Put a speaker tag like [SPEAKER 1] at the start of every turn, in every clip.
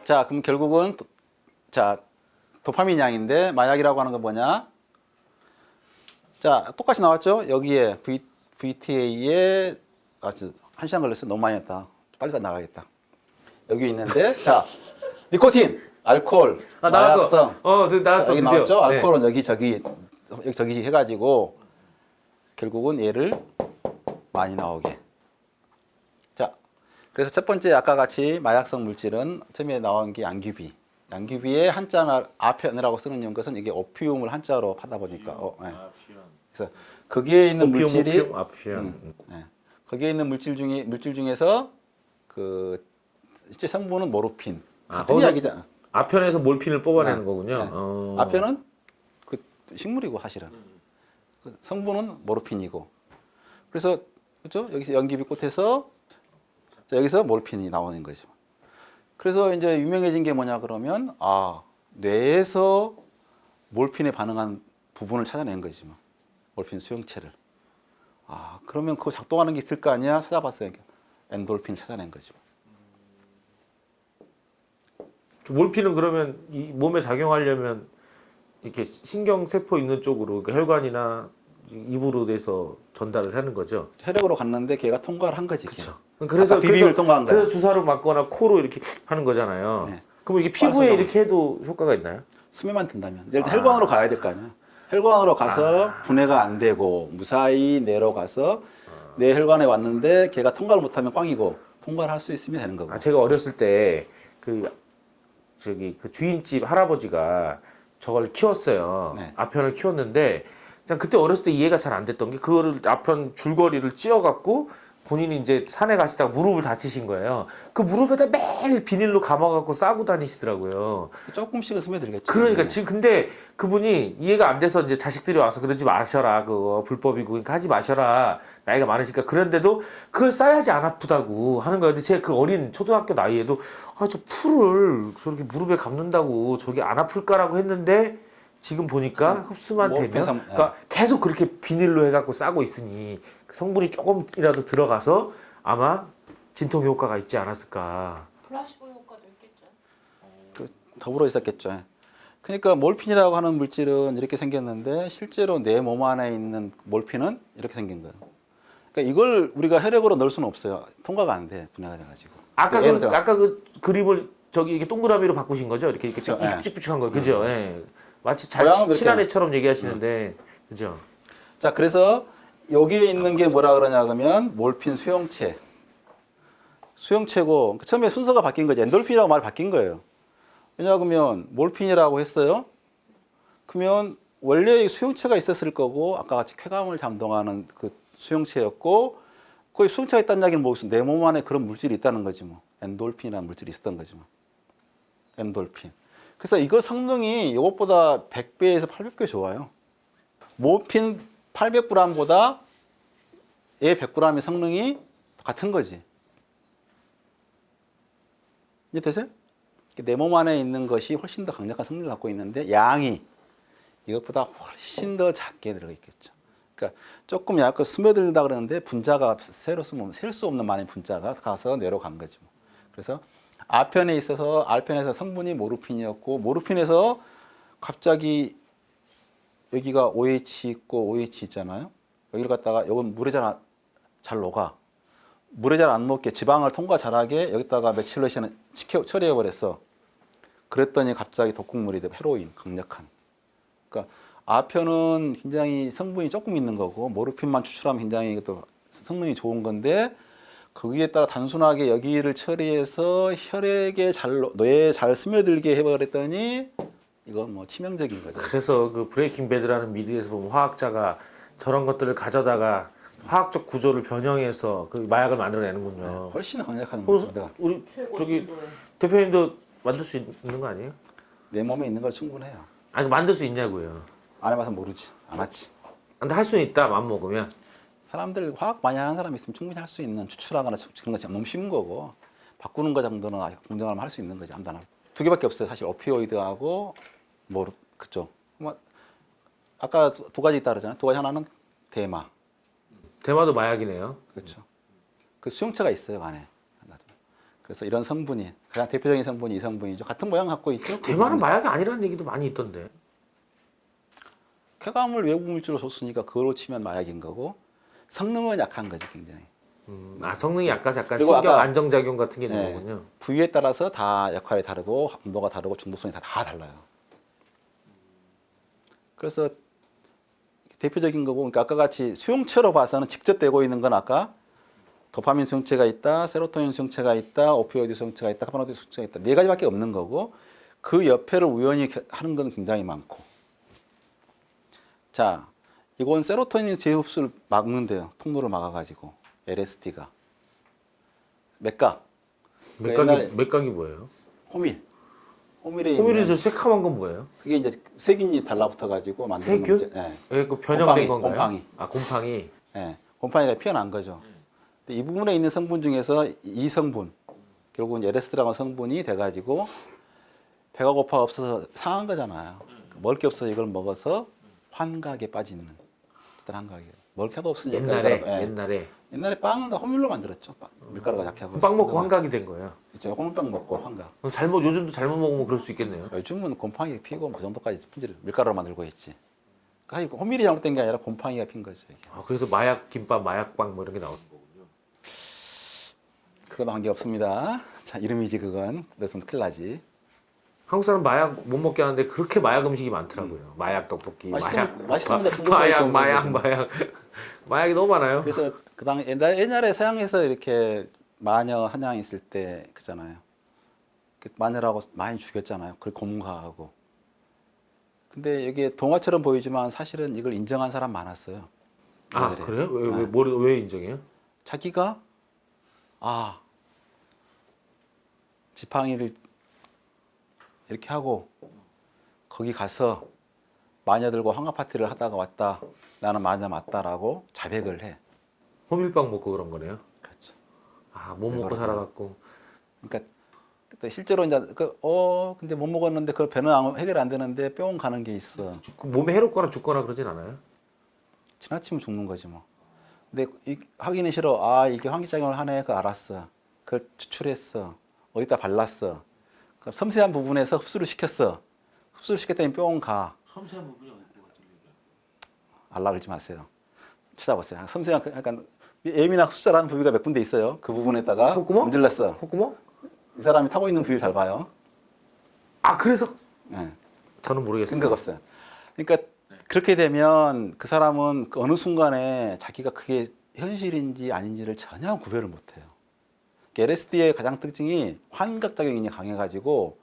[SPEAKER 1] 자, 그럼 결국은 자, 도파민 양인데 마약이라고 하는 건 뭐냐? 자, 똑같이 나왔죠? 여기에 VTA에 한 시간 걸렸어. 너무 많이 했다. 빨리 다 나가겠다. 여기 있는데 자, 니코틴, 알코올,
[SPEAKER 2] 아, 나왔어.
[SPEAKER 1] 마약성.
[SPEAKER 2] 저 나왔어.
[SPEAKER 1] 여기
[SPEAKER 2] 드디어.
[SPEAKER 1] 나왔죠?
[SPEAKER 2] 네.
[SPEAKER 1] 알코올은 여기 저기 해가지고 결국은 얘를 많이 나오게. 자, 그래서 첫 번째 아까 같이 마약성 물질은 처음에 나온 게 양귀비. 양귀비의 한자 아편이라고 쓰는 것은 이게 오피움을 한자로 하다 보니까 네. 그래서 거기에 있는
[SPEAKER 2] 오피움,
[SPEAKER 1] 물질이
[SPEAKER 2] 오피움, 아피움.
[SPEAKER 1] 네. 거기에 있는 물질 중에서 그 실제 성분은 모르핀. 같은
[SPEAKER 2] 거기서
[SPEAKER 1] 이야기잖아.
[SPEAKER 2] 아편에서 몰핀을 뽑아내는
[SPEAKER 1] 네.
[SPEAKER 2] 거군요.
[SPEAKER 1] 네. 아편은 그 식물이고 사실은 그 성분은 모르핀이고. 그래서 그렇죠? 여기서 연기비 꽃에서 여기서 몰핀이 나오는 거죠. 그래서 이제 유명해진 게 뭐냐 그러면 뇌에서 몰핀에 반응한 부분을 찾아낸 거지 뭐. 몰핀 수용체를. 그러면 그거 작동하는 게 있을 거 아니야? 찾아봤어요. 엔돌핀을 찾아낸 거죠.
[SPEAKER 2] 몰핀은 그러면 이 몸에 작용하려면 이렇게 신경세포 있는 쪽으로 그러니까 혈관이나 입으로 돼서 전달을 하는 거죠.
[SPEAKER 1] 혈액으로 갔는데 걔가 통과를 한 거지.
[SPEAKER 2] 그렇죠.
[SPEAKER 1] 그래서 비비를 통과한 거야.
[SPEAKER 2] 그래서 주사로 맞거나 코로 이렇게 하는 거잖아요.
[SPEAKER 1] 네.
[SPEAKER 2] 그럼 이게 피부에 이렇게 해도 효과가 있나요?
[SPEAKER 1] 수면만 든다면. 일단 혈관으로 가야 될 거 아니야. 혈관으로 가서 분해가 안 되고 무사히 뇌로 가서 뇌 혈관에 왔는데 걔가 통과를 못하면 꽝이고 통과를 할 수 있으면 되는 거고.
[SPEAKER 2] 제가 어렸을 때 그 주인집 할아버지가 저걸 키웠어요.
[SPEAKER 1] 네.
[SPEAKER 2] 아편을 키웠는데 그때 어렸을 때 이해가 잘 안 됐던 게 그거를 아편 줄거리를 찧어갖고 본인이 이제 산에 가시다가 무릎을 다치신 거예요. 그 무릎에다 매일 비닐로 감아갖고 싸고 다니시더라고요.
[SPEAKER 1] 조금씩은 스며들겠죠.
[SPEAKER 2] 그러니까 지금 근데 그분이 이해가 안 돼서 이제 자식들이 와서 그러지 마셔라 그거 불법이고 그러니까 하지 마셔라 나이가 많으시니까 그런데도 그걸 싸야지 안 아프다고 하는 거예요. 근데 제가 그 어린 초등학교 나이에도 저 풀을 저렇게 무릎에 감는다고 저게 안 아플까라고 했는데 지금 보니까 흡수만
[SPEAKER 1] 뭐,
[SPEAKER 2] 되면 그러니까 계속 그렇게 비닐로 해갖고 싸고 있으니 성분이 조금이라도 들어가서 아마 진통 효과가 있지 않았을까.
[SPEAKER 3] 플라시보 효과도 있겠죠.
[SPEAKER 1] 더불어 있었겠죠. 그러니까 몰핀이라고 하는 물질은 이렇게 생겼는데 실제로 내 몸 안에 있는 몰핀은 이렇게 생긴 거예요. 그러니까 이걸 우리가 혈액으로 넣을 수는 없어요. 통과가 안 돼. 분해가 돼가지고.
[SPEAKER 2] 아까 그 그림을 이게 동그라미로 바꾸신 거죠? 이렇게
[SPEAKER 1] 그렇죠.
[SPEAKER 2] 삐죽삐죽한 거, 그죠? 예. 마치
[SPEAKER 1] 모양은
[SPEAKER 2] 친한
[SPEAKER 1] 그렇게
[SPEAKER 2] 애처럼 얘기하시는데, 그죠?
[SPEAKER 1] 자, 그래서 여기에 있는 게 뭐라 그러냐 그러면 몰핀 수용체. 수용체고 처음에 순서가 바뀐 거지. 엔돌핀이라고 말이 바뀐 거예요. 왜냐하면 몰핀이라고 했어요. 그러면 원래 수용체가 있었을 거고 아까 같이 쾌감을 잠동하는 그 수용체였고 거기 수용체가 있다는 이야기는 뭐겠어? 내 몸 안에 그런 물질이 있다는 거지 뭐. 엔돌핀이라는 물질이 있었던 거지 뭐. 엔돌핀. 그래서 이거 성능이 이것보다 100배에서 800배 좋아요. 모핀 800g보다 얘 100g의 성능이 같은 거지. 이제 되세요? 내 몸 안에 있는 것이 훨씬 더 강력한 성능을 갖고 있는데 양이 이것보다 훨씬 더 작게 들어있겠죠. 그러니까 조금 약간 스며들다 그러는데 분자가 셀 수 없는 많은 분자가 가서 뇌로 간 거죠. 그래서 아편에 있어서 알편에서 성분이 모르핀이었고 모르핀에서 갑자기 여기가 OH 있고 OH 있잖아요. 여기를 갖다가 이건 물에 잘 녹아. 물에 잘 안 녹게 지방을 통과 잘하게 여기다가 메칠레이션 처리해 버렸어. 그랬더니 갑자기 독극물이 돼 헤로인 강력한. 그러니까 아편은 굉장히 성분이 조금 있는 거고 모르핀만 추출하면 굉장히 또 성능이 좋은 건데 거기에다가 단순하게 여기를 처리해서 혈액에 뇌에 잘 스며들게 해버렸더니 이건 뭐 치명적인 거죠.
[SPEAKER 2] 그래서 그 브레이킹 배드라는 미드에서 보면 화학자가 저런 것들을 가져다가 화학적 구조를 변형해서 그 마약을 만들어내는군요.
[SPEAKER 1] 훨씬 강력한
[SPEAKER 2] 그래서
[SPEAKER 1] 겁니다.
[SPEAKER 2] 우리
[SPEAKER 3] 최고
[SPEAKER 2] 저기
[SPEAKER 3] 순도에.
[SPEAKER 2] 대표님도 만들 수 있는 거 아니에요?
[SPEAKER 1] 내 몸에 있는 걸 충분해요.
[SPEAKER 2] 아니 만들 수 있냐고요.
[SPEAKER 1] 안 해봐서 모르지. 안 하지.
[SPEAKER 2] 근데 할 수는 있다 맘 먹으면.
[SPEAKER 1] 사람들 화학 많이 하는 사람 있으면 충분히 할 수 있는 추출하거나 그런 거 너무 쉬운 거고 바꾸는 거 정도는 공정하면 할 수 있는 거지. 암단하고 두 개밖에 없어요. 사실 오피오이드하고 그쪽. 뭐 아까 두 가지 있다 그러잖아요. 두 가지 하나는 대마.
[SPEAKER 2] 대마도 마약이네요.
[SPEAKER 1] 그렇죠. 그 수용체가 있어요 안에. 그래서 이런 성분이 가장 대표적인 성분이 이 성분이죠. 같은 모양 갖고 있죠.
[SPEAKER 2] 대만은 마약이 아니라는 얘기도 많이 있던데.
[SPEAKER 1] 쾌감을 외부 물질로 줬으니까 그걸로 치면 마약인 거고 성능은 약한 거지 굉장히.
[SPEAKER 2] 성능이 약간 약간
[SPEAKER 1] 그리고
[SPEAKER 2] 신경
[SPEAKER 1] 아까-
[SPEAKER 2] 안정작용 같은 게 있는
[SPEAKER 1] 네.
[SPEAKER 2] 거군요.
[SPEAKER 1] 부위에 따라서 다 역할이 다르고 온도가 다르고 중독성이 다 달라요. 그래서 대표적인 거고, 그러니까 아까 같이 수용체로 봐서는 직접 되고 있는 건 아까 도파민 수용체가 있다, 세로토닌 수용체가 있다, 오피오이드 수용체가 있다, 카보노이드 수용체가 있다. 네 가지밖에 없는 거고 그 옆에를 우연히 하는 건 굉장히 많고. 자, 이건 세로토닌 재흡수를 막는데요. 통로를 막아가지고 LSD가 맥각.
[SPEAKER 2] 맥각이 뭐예요?
[SPEAKER 1] 호밀. 호밀에
[SPEAKER 2] 호밀이
[SPEAKER 1] 있는
[SPEAKER 2] 저 새카만 건 뭐예요?
[SPEAKER 1] 그게 이제 세균이 달라붙어가지고 만드는
[SPEAKER 2] 세균?
[SPEAKER 1] 문제. 예.
[SPEAKER 2] 그 변형된
[SPEAKER 1] 곰팡이,
[SPEAKER 2] 건가요?
[SPEAKER 1] 곰팡이.
[SPEAKER 2] 아 곰팡이.
[SPEAKER 1] 예. 곰팡이가 피어난 거죠. 근데 이 부분에 있는 성분 중에서 이 성분, 결국은 LSD라는 성분이 돼가지고 배가 고파 없어서 상한 거잖아요. 먹을 게 없어서 이걸 먹어서 환각에 빠지는 어떤 환각이에요. 먹을 게 없으니까. 옛날에 빵은 다 호밀로 만들었죠. 밀가루가 약하고.
[SPEAKER 2] 빵 먹고 환각이 된 거예요.
[SPEAKER 1] 그렇죠. 호밀빵 먹고 환각.
[SPEAKER 2] 그럼 요즘도 잘못 먹으면 그럴 수 있겠네요.
[SPEAKER 1] 요즘은 곰팡이 피고 그 정도까지 품질을 밀가루로 만들고 있지. 그러니까 호밀이 잘못된 게 아니라 곰팡이가 핀 거죠. 이게.
[SPEAKER 2] 그래서 마약 김밥, 마약빵 뭐 이런 게 나오는 거군요.
[SPEAKER 1] 그거는 관계 없습니다. 자, 이름이지 그건. 그래서 큰일 나지.
[SPEAKER 2] 한국 사람 마약 못 먹게 하는데 그렇게 마약 음식이 많더라고요. 마약 떡볶이,
[SPEAKER 1] 맛있습니다.
[SPEAKER 2] 마약. 마약이 너무 많아요.
[SPEAKER 1] 그래서 그 당 옛날에 서양에서 이렇게 마녀 한양 있을 때 그잖아요. 그 마녀라고 많이 죽였잖아요. 그걸 고문화하고. 근데 이게 동화처럼 보이지만 사실은 이걸 인정한 사람 많았어요.
[SPEAKER 2] 아
[SPEAKER 1] 얘네들이.
[SPEAKER 2] 그래요? 왜 인정해요?
[SPEAKER 1] 자기가 지팡이를 이렇게 하고 거기 가서 마녀들과 환갑 파티를 하다가 왔다. 나는 마녀 맞다라고 자백을 해.
[SPEAKER 2] 호밀빵 먹고 그런 거네요.
[SPEAKER 1] 그렇죠.
[SPEAKER 2] 못 먹고 살아갖고.
[SPEAKER 1] 그러니까 그때 실제로 이제 근데 못 먹었는데 그 배는 해결 안 되는데 병원 가는 게 있어.
[SPEAKER 2] 몸에 해롭거나 죽거나 그러진 않아요?
[SPEAKER 1] 지나치면 죽는 거지 뭐. 근데 하기는 싫어. 이게 환기작용을 하네. 그거 알았어. 그걸 추출했어. 어디다 발랐어. 그럼 섬세한 부분에서 흡수를 시켰어. 흡수를 시켰더니 병원 가.
[SPEAKER 2] 섬세한 부분이 어디 같은 얘기야?
[SPEAKER 1] 알라 그러지 마세요. 찾아보세요. 섬세한 약간 예민한 흡수자라는 부위가 몇 군데 있어요. 그 부분에다가
[SPEAKER 2] 콧구멍?
[SPEAKER 1] 문질렀어.
[SPEAKER 2] 콧구멍?
[SPEAKER 1] 이 사람이 타고 있는 부위를 잘 봐요.
[SPEAKER 2] 그래서
[SPEAKER 1] 네.
[SPEAKER 2] 저는 모르겠어요.
[SPEAKER 1] 근거가 없어요. 그러니까 그렇게 되면 그 사람은 그 어느 순간에 자기가 그게 현실인지 아닌지를 전혀 구별을 못해요. LSD의 가장 특징이 환각작용이 강해가지고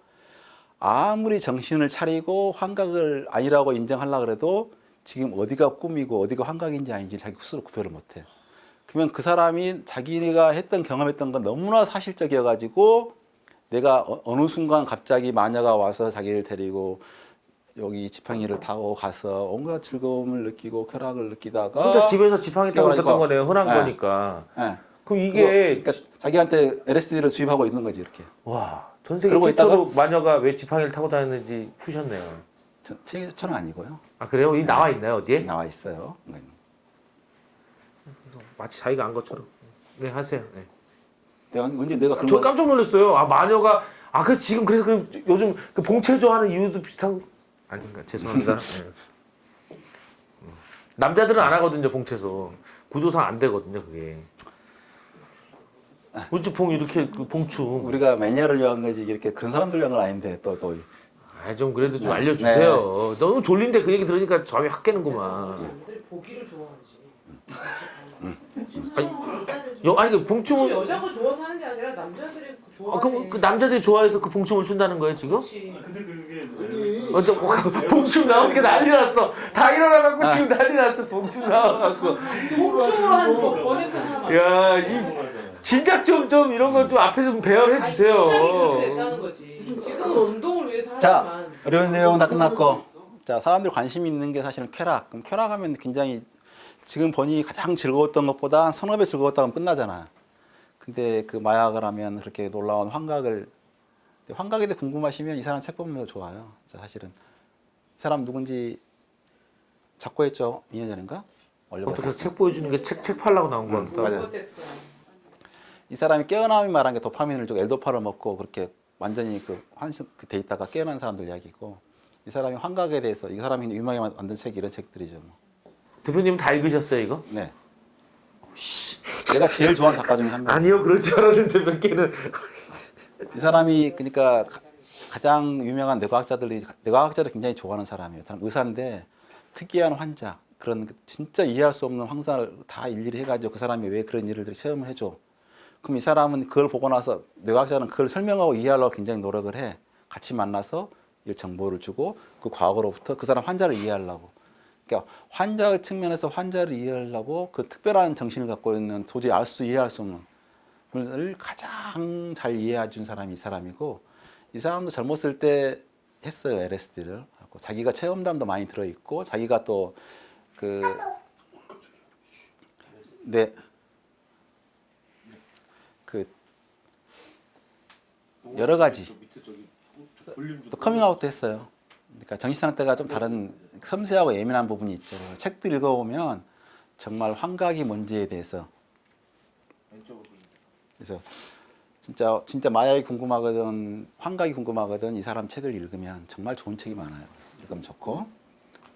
[SPEAKER 1] 아무리 정신을 차리고 환각을 아니라고 인정하려고 해도 지금 어디가 꿈이고 어디가 환각인지 아닌지 자기 스스로 구별을 못해요. 그러면 그 사람이 자기가 경험했던 건 너무나 사실적이어가지고 내가 어느 순간 갑자기 마녀가 와서 자기를 데리고 여기 지팡이를 타고 가서 온갖 즐거움을 느끼고 쾌락을 느끼다가
[SPEAKER 2] 혼자 집에서 지팡이 타고 있었던 거네요. 흔한
[SPEAKER 1] 네.
[SPEAKER 2] 거니까.
[SPEAKER 1] 네.
[SPEAKER 2] 그럼 이게
[SPEAKER 1] 그러니까 자기한테 LSD를 주입하고 있는 거지 이렇게.
[SPEAKER 2] 전 세계
[SPEAKER 1] 그러고
[SPEAKER 2] 최초로 마녀가 왜 지팡이를 타고 다녔는지 푸셨네요.
[SPEAKER 1] 책에는 아니고요.
[SPEAKER 2] 그래요? 이 나와 있나요 어디에?
[SPEAKER 1] 나와 있어요.
[SPEAKER 2] 마치 자기가 안 것처럼. 네 하세요. 네.
[SPEAKER 1] 내가 그런
[SPEAKER 2] 저
[SPEAKER 1] 거
[SPEAKER 2] 깜짝 놀랐어요. 마녀가 그 지금 그래서 요즘 그 봉채 좋아하는 이유도 비슷한 아닌가 죄송합니다. 네. 남자들은 안 하거든요 봉채소 구조상 안 되거든요 그게. 우리 봉 이렇게 그 봉춤.
[SPEAKER 1] 우리가 매니아를 위한 거지 이렇게 그런 사람들 위한 건 아닌데 또.
[SPEAKER 2] 좀 그래도 좀
[SPEAKER 1] 네.
[SPEAKER 2] 알려주세요. 너무 졸린데 그 얘기 들으니까 잠이 확 깨는구만.
[SPEAKER 3] 남들이 보기를 좋아하지.
[SPEAKER 2] 아니 그 봉춤을
[SPEAKER 3] 여자가 좋아서 하는 게 아니라 남자들이 좋아해.
[SPEAKER 2] 그럼 그 남자들이 좋아해서 그 봉춤을 춘다는 거예요 지금?
[SPEAKER 3] 그렇지.
[SPEAKER 4] 근데 그게
[SPEAKER 2] 봉춤 나오는 게 난리 났어. 다 일어나갖고 지금 난리 났어. 봉춤 나와갖고.
[SPEAKER 3] 복중으로 한 번외편 하나.
[SPEAKER 2] 야, 진작 좀 이런 거 좀 앞에서 좀 배열해 주세요.
[SPEAKER 3] 시작이 그렇게 됐다는 거지. 지금은 운동을 위해서
[SPEAKER 1] 자,
[SPEAKER 3] 하지만.
[SPEAKER 1] 이런 내용 다 끝났고. 자, 사람들 관심 있는 게 사실은 쾌락. 그럼 쾌락하면 굉장히 지금 보니 가장 즐거웠던 것보다 서너 배 즐거웠다 하면 끝나잖아. 근데 그 마약을 하면 그렇게 놀라운 환각에 대해 궁금하시면 이 사람 책 보면 좋아요. 사실은 이 사람 누군지 작고했죠. 2년 전인가?
[SPEAKER 2] 어떻게 책 보여주는 게 책 팔라고 나온 거 같기도 하고.
[SPEAKER 1] 맞아요. 이 이 사람이 깨어남이 말한 게 도파민을 주고 엘도파를 먹고 그렇게 완전히 그 돼 있다가 깨어난 사람들 이야기고 이 사람이 환각에 대해서 이 사람이 유명하게 만든 책이 이런 책들이죠. 뭐.
[SPEAKER 2] 대표님 다 읽으셨어요 이거?
[SPEAKER 1] 네. 내가 제일 좋아하는 작가 중에 한 명.
[SPEAKER 2] 아니요 그럴 줄 알았는데 몇 개는
[SPEAKER 1] 이 사람이 그러니까 가장 유명한 뇌과학자를 굉장히 좋아하는 사람이에요. 사람 의사인데 특이한 환자 그런 진짜 이해할 수 없는 환자를 다 일일이 해가지고 그 사람이 왜 그런 일을 체험을 해줘. 그럼 이 사람은 그걸 보고 나서 뇌과학자는 그걸 설명하고 이해하려고 굉장히 노력을 해. 같이 만나서 이 정보를 주고 그 과거로부터 그 사람 환자를 이해하려고. 그러니까 환자의 측면에서 환자를 이해하려고 그 특별한 정신을 갖고 있는 도저히 이해할 수 없는 을 가장 잘 이해해 준 사람이 이 사람이고 이 사람도 젊었을 때 했어요. LSD를. 자기가 체험담도 많이 들어있고 자기가 또 여러 가지 또 커밍아웃도 했어요. 그러니까 정신 상태가 좀 다른 섬세하고 예민한 부분이 있죠. 책도 읽어보면 정말 환각이 뭔지에 대해서 그래서 진짜 마약이 궁금하거든 환각이 궁금하거든 이 사람 책을 읽으면 정말 좋은 책이 많아요. 읽으면 좋고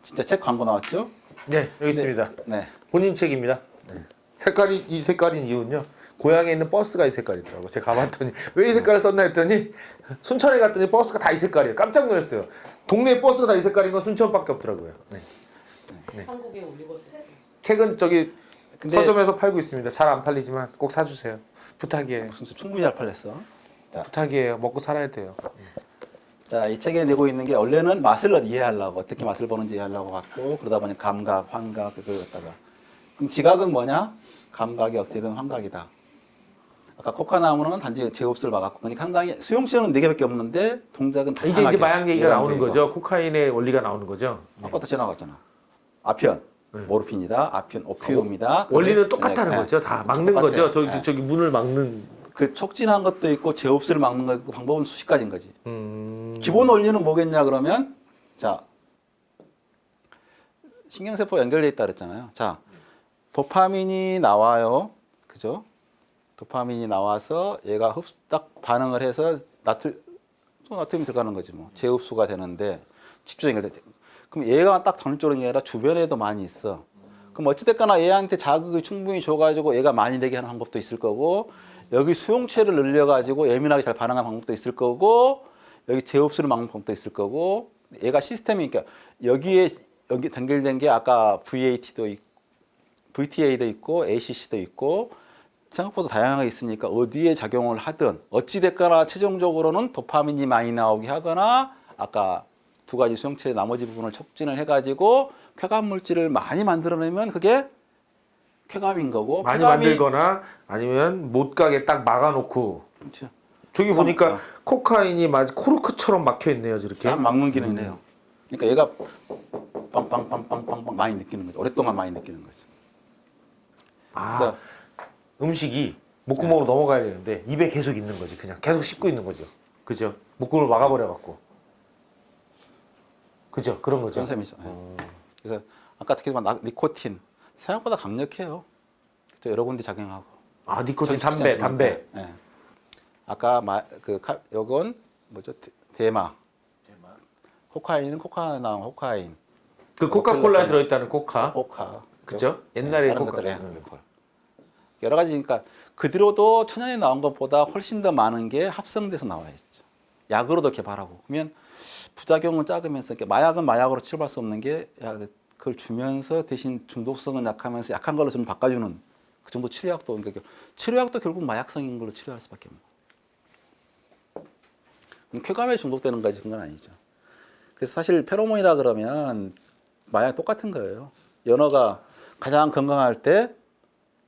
[SPEAKER 1] 진짜 책 광고 나왔죠?
[SPEAKER 2] 네 여기 있습니다.
[SPEAKER 1] 네.
[SPEAKER 2] 본인 책입니다. 네. 색깔이 이 색깔인 이유는요. 고향에 있는 버스가 이 색깔이더라고. 제가 가봤더니 왜 이 색깔을 썼나 했더니 순천에 갔더니 버스가 다 이 색깔이에요. 깜짝 놀랐어요. 동네 버스가 다 이 색깔인 건 순천밖에 없더라고요. 네.
[SPEAKER 3] 네. 한국에 올리버스.
[SPEAKER 2] 책은 저기
[SPEAKER 1] 근데
[SPEAKER 2] 서점에서 팔고 있습니다. 잘 안 팔리지만 꼭 사주세요. 부탁이에요.
[SPEAKER 1] 충분히 잘 팔렸어.
[SPEAKER 2] 부탁이에요. 먹고 살아야 돼요.
[SPEAKER 1] 자, 이 책에 내고 있는 게 원래는 맛을 이해하려고 어떻게 맛을 보는지 이해하려고 갖고 그러다 보니 감각, 환각 그걸 갖다가 그럼 지각은 뭐냐? 감각이 어떻게든 환각이다. 아까 코카나무는 단지 제곱수를 막았고 그러니까 상당히 수용체는 4개밖에 없는데 동작은 다양하게
[SPEAKER 2] 이제 마약 얘기가 나오는
[SPEAKER 1] 예방되고.
[SPEAKER 2] 거죠. 코카인의 원리가 나오는 거죠.
[SPEAKER 1] 아까도 지나갔잖아. 아편,
[SPEAKER 2] 네.
[SPEAKER 1] 모르핀이다. 아편, 오피움이다.
[SPEAKER 2] 원리는 똑같다는
[SPEAKER 1] 네,
[SPEAKER 2] 거죠. 다 막는
[SPEAKER 1] 똑같아요.
[SPEAKER 2] 거죠.
[SPEAKER 1] 네.
[SPEAKER 2] 저기 문을 막는.
[SPEAKER 1] 그 촉진한 것도 있고 제곱수를 막는 거 있고 방법은 수십 가지인 거지. 기본 원리는 뭐겠냐 그러면 자 신경세포 연결돼 있다 그랬잖아요. 자 도파민이 나와요, 그죠? 도파민이 나와서 얘가 딱 반응을 해서 나트륨이 들어가는 거지 뭐 재흡수가 되는데 직접 연결돼. 그럼 얘가 딱 전적으로 아니라 주변에도 많이 있어. 그럼 어찌됐거나 얘한테 자극을 충분히 줘가지고 얘가 많이 되게 하는 방법도 있을 거고 여기 수용체를 늘려가지고 예민하게 잘 반응하는 방법도 있을 거고 여기 재흡수를 막는 방법도 있을 거고 얘가 시스템이 그러니까 여기 연결된 게 아까 VTA도 있고 ACC도 있고 생각보다 다양하게 있으니까 어디에 작용을 하든 어찌됐거나 최종적으로는 도파민이 많이 나오게 하거나 아까 두 가지 수용체의 나머지 부분을 촉진을 해가지고 쾌감 물질을 많이 만들어내면 그게 쾌감인 거고
[SPEAKER 2] 많이
[SPEAKER 1] 쾌감이-
[SPEAKER 2] 만들거나 아니면 못 가게 딱 막아놓고
[SPEAKER 1] 그렇죠.
[SPEAKER 2] 저기 보니까 코카인이 마치 코르크처럼 막혀 있네요. 저렇게.
[SPEAKER 1] 딱 막는 기능이네요. 그러니까 얘가 빵빵빵빵빵빵 많이 느끼는 거죠. 오랫동안 많이 느끼는 거죠.
[SPEAKER 2] 아,
[SPEAKER 1] 그래서
[SPEAKER 2] 음식이 목구멍으로 넘어가야 되는데 입에 계속 있는 거지. 그냥 계속 씹고 있는 거죠. 그죠? 목구멍을 막아버려 갖고. 그죠? 그런 거죠.
[SPEAKER 1] 그런 셈이죠. 예. 그래서 아까 특히 니코틴 생각보다 강력해요. 그죠? 여러 군데 작용하고.
[SPEAKER 2] 아, 니코틴,
[SPEAKER 1] 전
[SPEAKER 2] 담배,
[SPEAKER 1] 진짜
[SPEAKER 2] 담배.
[SPEAKER 1] 예. 아까 요건 뭐죠? 대마. 코카인은 코카인.
[SPEAKER 2] 그 코카콜라에
[SPEAKER 1] 뭐
[SPEAKER 2] 들어있다는 코카.
[SPEAKER 1] 코카.
[SPEAKER 2] 그죠? 옛날에
[SPEAKER 1] 다른
[SPEAKER 2] 코카.
[SPEAKER 1] 것들에 여러 가지니까 그대로도 천연에 나온 것보다 훨씬 더 많은 게 합성돼서 나와야죠. 약으로도 개발하고 그러면 부작용은 작으면서 마약은 마약으로 치료할 수 없는 게 그걸 주면서 대신 중독성은 약하면서 약한 걸로 좀 바꿔주는 그 정도 치료약도 그러니까 치료약도 결국 마약성인 걸로 치료할 수밖에 없는. 쾌감에 중독되는 거지 그건 아니죠. 그래서 사실 페로몬이다 그러면 마약 똑같은 거예요. 연어가 가장 건강할 때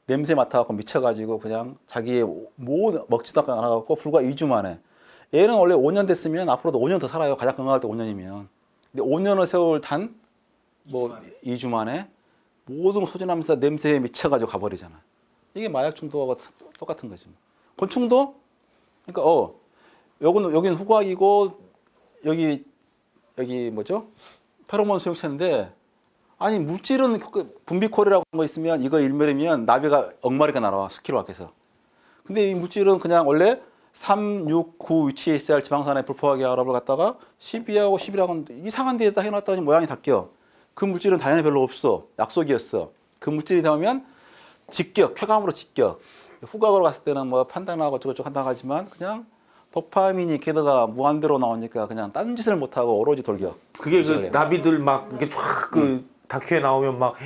[SPEAKER 1] 냄새 맡아갖고 미쳐가지고 그냥 자기의 뭐 먹지도 않아갖고 불과 2주 만에 얘는 원래 5년 됐으면 앞으로도 5년 더 살아요. 가장 건강할 때 5년이면. 근데 5년의 세월 단 뭐 2주 만에 모든 소진하면서 냄새에 미쳐가지고 가버리잖아. 이게 마약 중독하고 똑같은 거지. 곤충도 그러니까 여기는 후각이고 여기 뭐죠? 페로몬 수용체인데 아니 물질은 분비콜이라고 한 거 있으면 이거 일멸이면 나비가 억마리가 날아와 10km 밖에서. 근데 이 물질은 그냥 원래 3, 6, 9 위치에 있어야 할 지방산의 불포화기 결합을 갖다가 12하고 11하고는 이상한 데에다 해놨다가 모양이 바뀌어. 그 물질은 당연히 별로 없어. 약속이었어. 그 물질이 되면 직격, 쾌감으로 직격. 후각으로 갔을 때는 뭐 판단하고 어쩌고저쩌고 한다고 하지만 그냥 도파민이 게다가 무한대로 나오니까 그냥 딴 짓을 못하고 오로지 돌격.
[SPEAKER 2] 그게 그 나비들 막 이렇게 쫙 그 다큐에 나오면 막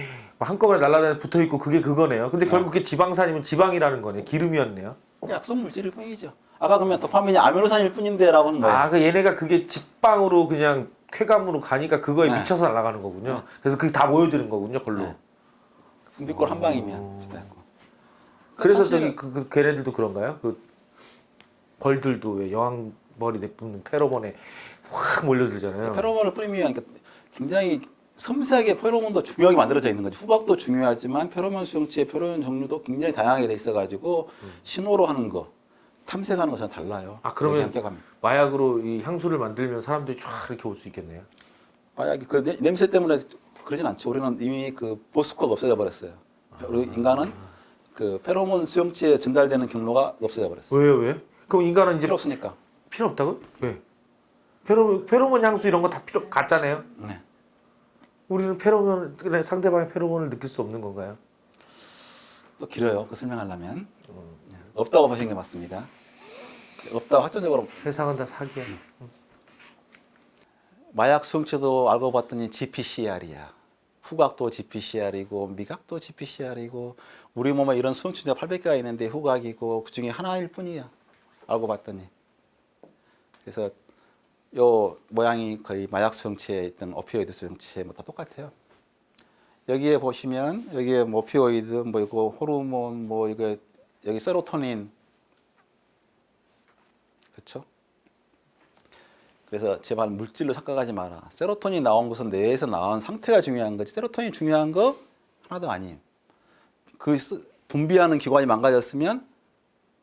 [SPEAKER 2] 한꺼번에 날아다니 붙어 있고 그게 그거네요. 근데 결국 그게 지방산이면 지방이라는 거네. 기름이었네요.
[SPEAKER 1] 약속 물질일 뿐이죠. 아까 그러면 도파민이 아미노산일 뿐인데라고는 뭐예요?
[SPEAKER 2] 아, 그 얘네가 그게 직방으로 그냥 쾌감으로 가니까 그거에
[SPEAKER 1] 네.
[SPEAKER 2] 미쳐서 날아가는 거군요. 그래서 그게 다 모여드는 거군요, 걸로.
[SPEAKER 1] 네. 금빛골 한 방이면 비슷하고.
[SPEAKER 2] 그래서
[SPEAKER 1] 사실은-
[SPEAKER 2] 저기 그 걔네들도 그런가요? 그 벌들도 왜 여왕벌이 내뿜는 페로몬에 확 몰려들잖아요.
[SPEAKER 1] 페로몬을 뿌리면 그러니까 굉장히 섬세하게 페로몬도 중요하게 만들어져 있는 거죠. 후각도 중요하지만 페로몬 수용체의 페로몬 종류도 굉장히 다양하게 돼 있어가지고 신호로 하는 거, 탐색하는 것은 달라요.
[SPEAKER 2] 아, 그러면
[SPEAKER 1] 함께감.
[SPEAKER 2] 마약으로 이 향수를 만들면 사람들이 쫙 이렇게 올 수 있겠네요.
[SPEAKER 1] 만약에 그 냄새 때문에 그러진 않죠. 우리는 이미 그 보스코가 없어져 버렸어요. 우리 인간은 그 페로몬 수용체에 전달되는 경로가 없어져 버렸어요.
[SPEAKER 2] 왜요, 왜? 그럼 인간은 이제
[SPEAKER 1] 필요 없으니까.
[SPEAKER 2] 필요 없다고? 왜? 페로몬 향수 이런 거 다 필요 같잖아요.
[SPEAKER 1] 네.
[SPEAKER 2] 우리는 페로몬 그냥 상대방의 페로몬을 느낄 수 없는 건가요?
[SPEAKER 1] 또 길어요. 그 설명하려면 없다고 보시는 게 맞습니다. 없다고 확정적으로
[SPEAKER 2] 세상은 다 사기야.
[SPEAKER 1] 마약 수용체도 알고 봤더니 GPCR이야. 후각도 GPCR이고 미각도 GPCR이고 우리 몸에 이런 수용체가 800개가 있는데 후각이고 그 중에 하나일 뿐이야. 알고 봤더니. 그래서 요 모양이 거의 마약 수용체에 있던 오피오이드 수용체 뭐 다 똑같아요. 여기에 보시면 여기에 뭐 오피오이드 뭐 이거 호르몬 뭐 이거 여기 세로토닌 그렇죠? 그래서 제발 물질로 착각하지 마라. 세로토닌 나온 것은 뇌에서 나온 상태가 중요한 거지. 세로토닌 중요한 거 하나도 아님. 그 분비하는 기관이 망가졌으면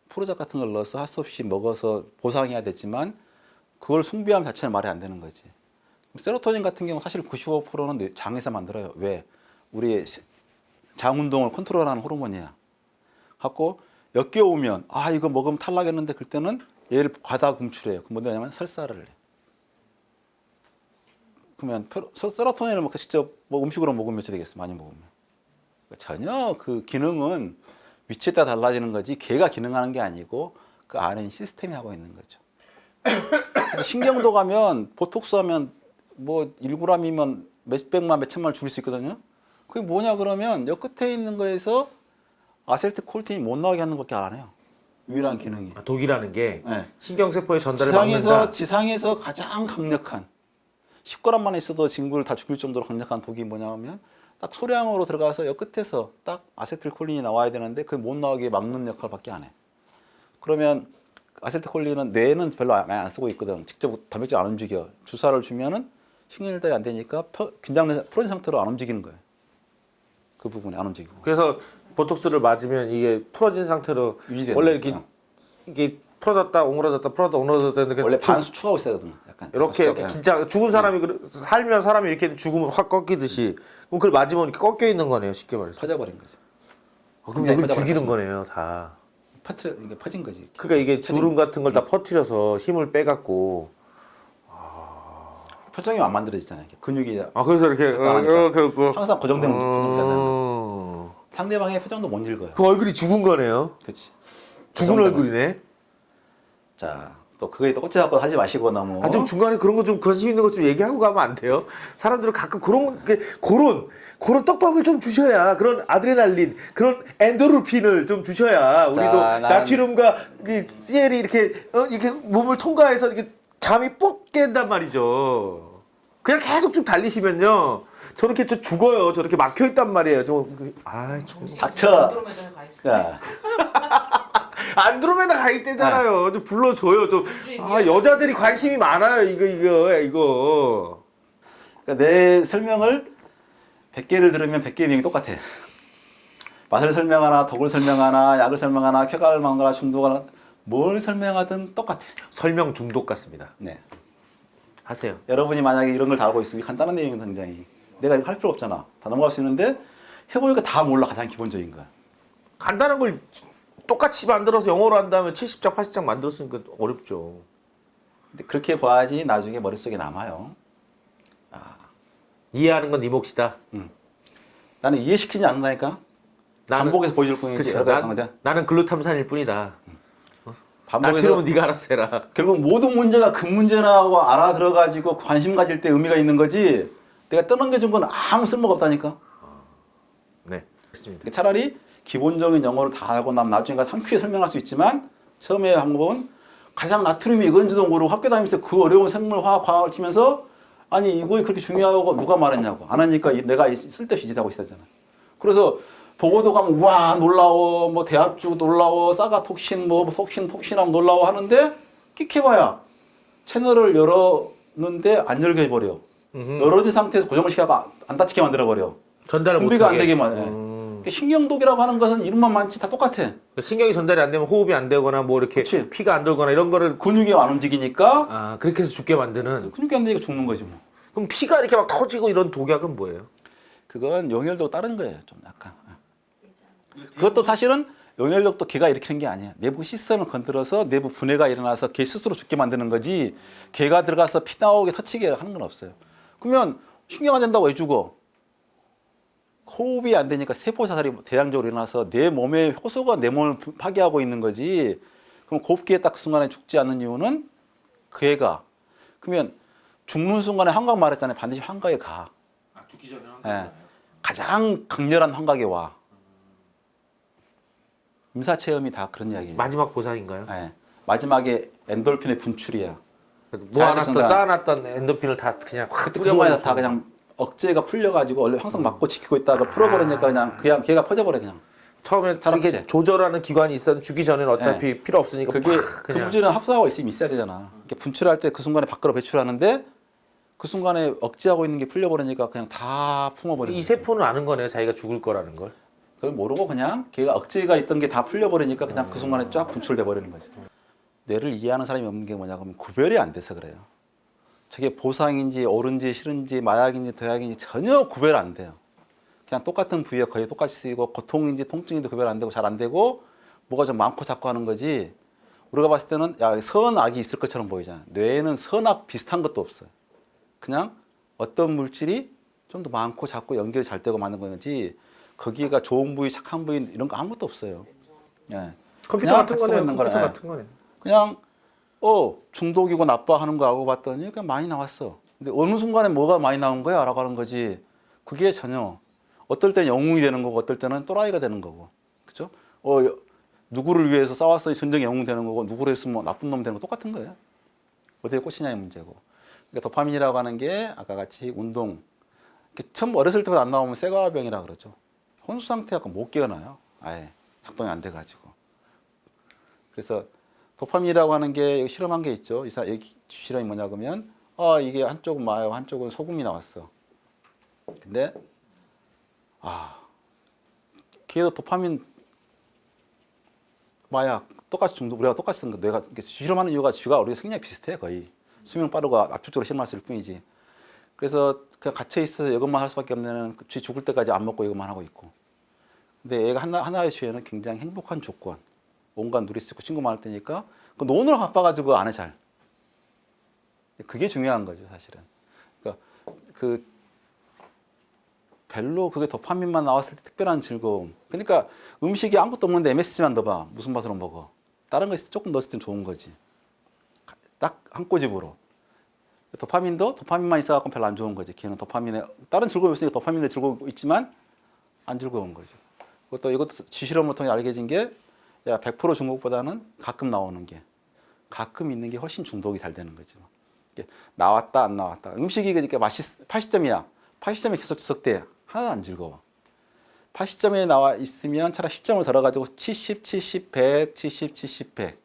[SPEAKER 1] 프로작 같은 걸 넣어서 할 수 없이 먹어서 보상해야 되지만 그걸 숭배함 자체는 말이 안 되는 거지. 세로토닌 같은 경우 사실 95%는 장에서 만들어요. 왜? 우리 장 운동을 컨트롤하는 호르몬이야. 갖고 역겨우면 아 이거 먹으면 탈락했는데 그때는 얘를 과다 분출해요. 그 뭐냐면 설사를 해. 그러면 세로토닌을 뭐 직접 뭐 음식으로 먹으면 몇이 되겠어? 많이 먹으면. 전혀 그 기능은 위치에 따라 달라지는 거지 걔가 기능하는 게 아니고 그 안에 시스템이 하고 있는 거죠. 그래서 신경도 가면 보톡스 하면 뭐 1g이면 몇백만 몇천만 줄일 수 있거든요. 그게 뭐냐 그러면 여 끝에 있는 거에서 아세틸콜틴이 못 나오게 하는 것밖에 안 해요. 유일한 기능이.
[SPEAKER 2] 아, 독이라는 게
[SPEAKER 1] 네.
[SPEAKER 2] 신경세포의 전달을 막는다.
[SPEAKER 1] 지상에서 가장 강력한 10g만 있어도 진구를 다 죽일 정도로 강력한 독이 뭐냐면 딱 소량으로 들어가서 여 끝에서 딱 아세틸콜린이 나와야 되는데 그게 못 나오게 막는 역할밖에 안 해. 그러면 아세틸콜린은 뇌는 별로 안 쓰고 있거든. 직접 단백질 안 움직여. 주사를 주면은 신경전달이 안 되니까 긴장된 풀어진 상태로 안 움직이는 거예요. 그 부분이 안 움직이고.
[SPEAKER 2] 그래서 보톡스를 맞으면 이게 풀어진 상태로
[SPEAKER 1] 유지되는
[SPEAKER 2] 원래
[SPEAKER 1] 거죠.
[SPEAKER 2] 이게 풀어졌다 오므러졌다 풀어졌다 오므러졌다 했는데
[SPEAKER 1] 원래 반수축하고 있어야 되거든. 약간
[SPEAKER 2] 이렇게
[SPEAKER 1] 수축,
[SPEAKER 2] 진짜 죽은 사람이 살면 사람이 이렇게 죽으면 확 꺾이듯이 그럼 그걸 맞으면 이렇게 꺾여 있는 거네요 쉽게 말해서.
[SPEAKER 1] 퍼져버린 거죠.
[SPEAKER 2] 그럼
[SPEAKER 1] 굉장히
[SPEAKER 2] 우리
[SPEAKER 1] 퍼져버린
[SPEAKER 2] 죽이는
[SPEAKER 1] 거죠.
[SPEAKER 2] 거네요 다.
[SPEAKER 1] 이게 퍼진 거지.
[SPEAKER 2] 그러니까 이게 주름 같은 걸 다 퍼뜨려서 힘을 빼갖고.
[SPEAKER 1] 표정이 안 만들어지잖아요. 이렇게 근육이
[SPEAKER 2] 아 그래서 이렇게
[SPEAKER 1] 하니까. 항상 고정된 표정이 된다는 거지. 상대방의 표정도 못 읽어요.
[SPEAKER 2] 그 얼굴이 죽은 거네요.
[SPEAKER 1] 그렇지.
[SPEAKER 2] 죽은 얼굴이네.
[SPEAKER 1] 자, 또 그거에 또 꽂혀갖고 하지 마시고 너무.
[SPEAKER 2] 아 좀 중간에 그런 거 좀 관심 있는 거 좀 얘기하고 가면 안 돼요? 사람들은 가끔 그런 떡밥을 좀 주셔야 그런 아드레날린, 그런 엔도르핀을 좀 주셔야 우리도 나트륨과 그 CL이 이렇게 몸을 통과해서 이렇게 잠이 뻑 깬단 말이죠. 그냥 계속 쭉 달리시면요. 저렇게 죽어요. 저렇게 막혀 있단 말이에요. 좀
[SPEAKER 1] 닥쳐.
[SPEAKER 3] 안드로메다에 가 있어.
[SPEAKER 1] 야,
[SPEAKER 2] 안드로메다 가 있대잖아요. 좀 불러줘요. 좀 여자들이 관심이 많아요. 이거.
[SPEAKER 1] 그러니까 내 설명을 100개를 들으면 100개의 내용이 똑같아. 맛을 설명하나, 독을 설명하나, 약을 설명하나, 쾌감을 만거나, 중독하나, 뭘 설명하든 똑같아.
[SPEAKER 2] 설명 중독 같습니다.
[SPEAKER 1] 네.
[SPEAKER 2] 하세요.
[SPEAKER 1] 여러분이 만약에 이런 걸 다 알고 있으면 간단한 내용이 굉장히 내가 이거 할 필요 없잖아. 다 넘어갈 수 있는데 해보니까 다 몰라. 가장 기본적인 거야.
[SPEAKER 2] 간단한 걸 똑같이 만들어서 영어로 한 다음에 70장, 80장 만들었으니까 어렵죠.
[SPEAKER 1] 근데 그렇게 봐야지 나중에 머릿속에 남아요.
[SPEAKER 2] 이해하는 건 네 몫이다.
[SPEAKER 1] 나는 이해시키지 않는다니까. 반복해서 보여줄 뿐이지.
[SPEAKER 2] 그치,
[SPEAKER 1] 여러 가지 하는 건데.
[SPEAKER 2] 나는 글루탐산일 뿐이다. 나
[SPEAKER 1] 반복해서
[SPEAKER 2] 들으면 네가 알아서 해라.
[SPEAKER 1] 결국 모든 문제가 그 문제라고 알아들어가지고 관심 가질 때 의미가 있는 거지. 내가 떠넘겨준 건 아무 쓸모가 없다니까.
[SPEAKER 2] 네, 됐습니다.
[SPEAKER 1] 그러니까 차라리 기본적인 영어를 다 알고 나면 나중에 가서 한 큐에 설명할 수 있지만 처음에 방법은 가장 나트륨이 이건지도 모르고 학교 다니면서 그 어려운 생물, 화학, 과학을 치면서 아니 이거 그렇게 중요하고 누가 말했냐고 안 하니까 내가 쓸데없이 짓하고 있었잖아. 그래서 보고도 가면 와 놀라워 뭐 대합주 놀라워 사가톡신 뭐 톡신하면 놀라워 하는데 끽해봐야 채널을 열었는데 안 열게 해버려. 열어진 상태에서 고정을 시켜가 안 닫히게 만들어버려.
[SPEAKER 2] 전달을
[SPEAKER 1] 분비가 안
[SPEAKER 2] 못하게.
[SPEAKER 1] 되게만 해. 그러니까 신경독이라고 하는 것은 이름만 많지 다 똑같아.
[SPEAKER 2] 신경이 전달이 안 되면 호흡이 안 되거나 뭐 이렇게
[SPEAKER 1] 그치.
[SPEAKER 2] 피가 안 돌거나 이런 거를
[SPEAKER 1] 근육이 안 움직이니까
[SPEAKER 2] 그렇게 해서 죽게 만드는.
[SPEAKER 1] 근육이 안 되니까 죽는 거지 뭐.
[SPEAKER 2] 그럼 피가 이렇게 막 터지고 이런 독약은 뭐예요?
[SPEAKER 1] 그건 용혈도 다른 거예요. 좀 약간. 그것도 사실은 용혈력도 개가 일으키는 게 아니야. 내부 시스템을 건드려서 내부 분해가 일어나서 개 스스로 죽게 만드는 거지. 개가 들어가서 피 나오게 터치게 하는 건 없어요. 그러면 신경 안 된다고 왜 죽어? 호흡이 안 되니까 세포 자살이 대량적으로 일어나서 내 몸의 효소가 내 몸을 파괴하고 있는 거지. 그럼 곱기에 딱 그 순간에 죽지 않는 이유는 그 애가 그러면 죽는 순간에 환각 말했잖아요. 반드시 환각에 가.
[SPEAKER 2] 죽기 전에
[SPEAKER 1] 가장 강렬한 환각에 와. 임사체험이 다 그런 이야기예요.
[SPEAKER 2] 마지막 보상인가요?
[SPEAKER 1] 예. 마지막에 엔돌핀의 분출이야.
[SPEAKER 2] 모아놨던
[SPEAKER 1] 자연스럽게
[SPEAKER 2] 쌓아놨던 엔도핀을 다 그냥 확
[SPEAKER 1] 그때 그 순간에
[SPEAKER 2] 뿌려버려서
[SPEAKER 1] 다 그냥 억제가 풀려가지고 원래 항상 막고 지키고 있다가 풀어버리니까 그냥 걔가 퍼져버려 그냥.
[SPEAKER 2] 처음에
[SPEAKER 1] 타락제.
[SPEAKER 2] 이게 조절하는 기관이 있었는데 죽기 전에는 어차피 필요 없으니까
[SPEAKER 1] 그게
[SPEAKER 2] 팍
[SPEAKER 1] 그
[SPEAKER 2] 그냥
[SPEAKER 1] 부지는 합성하고 있으면 있어야 되잖아. 이렇게 분출할 때 그 순간에 밖으로 배출하는데 그 순간에 억제하고 있는 게 풀려버리니까 그냥 다 품어버리는
[SPEAKER 2] 이
[SPEAKER 1] 거지.
[SPEAKER 2] 세포는 아는 거네요. 자기가 죽을 거라는 걸.
[SPEAKER 1] 그걸 모르고 그냥 걔가 억제가 있던 게 다 풀려버리니까 그냥 그 순간에 쫙 분출돼 버리는 거지. 뇌를 이해하는 사람이 없는 게 뭐냐 그러면 구별이 안 돼서 그래요. 저게 보상인지 옳은지 싫은지 마약인지 도약인지 전혀 구별 안 돼요. 그냥 똑같은 부위에 거의 똑같이 쓰이고 고통인지 통증인지 구별 안 되고 잘 안 되고 뭐가 좀 많고 작고 하는 거지. 우리가 봤을 때는 야 선악이 있을 것처럼 보이잖아. 뇌에는 선악 비슷한 것도 없어요. 그냥 어떤 물질이 좀 더 많고 작고 연결이 잘 되고 많은 거지 거기가 좋은 부위 착한 부위 이런 거 아무것도 없어요. 예.
[SPEAKER 2] 컴퓨터
[SPEAKER 1] 그냥
[SPEAKER 2] 같은
[SPEAKER 1] 쓰고
[SPEAKER 2] 거네요.
[SPEAKER 1] 있는
[SPEAKER 2] 컴퓨터
[SPEAKER 1] 거라.
[SPEAKER 2] 같은 거네.
[SPEAKER 1] 그냥 중독이고 나빠 하는 거 알고 봤더니 그냥 많이 나왔어. 근데 어느 순간에 뭐가 많이 나온 거야? 라고 하는 거지. 그게 전혀 어떨 때는 영웅이 되는 거고 어떨 때는 또라이가 되는 거고. 그죠? 누구를 위해서 싸웠어야 전쟁의 영웅 되는 거고 누구를 했으면 뭐 나쁜 놈 되는 거 똑같은 거예요. 어디에 꽂히냐의 문제고. 그러니까 도파민이라고 하는 게 아까 같이 운동. 처음 어렸을 때부터 안 나오면 쇠과병이라 그러죠. 혼수 상태가 못 깨어나요. 아예 작동이 안 돼가지고. 그래서 도파민이라고 하는 게 실험한 게 있죠. 이 실험이 뭐냐 그러면 이게 한쪽은 마약, 한쪽은 소금이 나왔어. 근데 걔도 도파민 마약 똑같이 중독 우리가 똑같이 쓰는 거 뇌가 실험하는 이유가 쥐가 우리가 생략 비슷해 거의 수명 빠르고 압축적으로 실험했을 뿐이지. 그래서 그냥 갇혀 있어서 이것만 할 수밖에 없는 쥐 죽을 때까지 안 먹고 이것만 하고 있고. 근데 얘가 하나의 쥐에는 굉장히 행복한 조건, 온갖 누리 쓰고 친구 많을 때니까 그 노느라 바빠가지고 안 해 잘. 그게 중요한 거죠 사실은. 그러니까 별로 그게 도파민만 나왔을 때 특별한 즐거움. 그러니까 음식이 아무것도 없는데 MSG만 넣어봐. 무슨 맛으로 먹어. 다른 거 있을 때 조금 넣었을 땐 좋은 거지. 딱 한 꼬집으로. 도파민도 도파민만 있어갖고 별로 안 좋은 거지. 걔는 도파민에 다른 즐거움이 있으니까 도파민에 즐거움이 있지만 안 즐거운 거죠. 이것도 지실험을 통해 알게진 게 100% 중독보다는 가끔 나오는 게 가끔 있는 게 훨씬 중독이 잘 되는 거죠. 나왔다 안 나왔다. 음식이 그러니까 맛이 80점이야. 80점이 계속 지속돼. 하나도 안 즐거워. 80점에 나와 있으면 차라리 10점을 덜어가지고 70, 70, 100, 70, 70, 100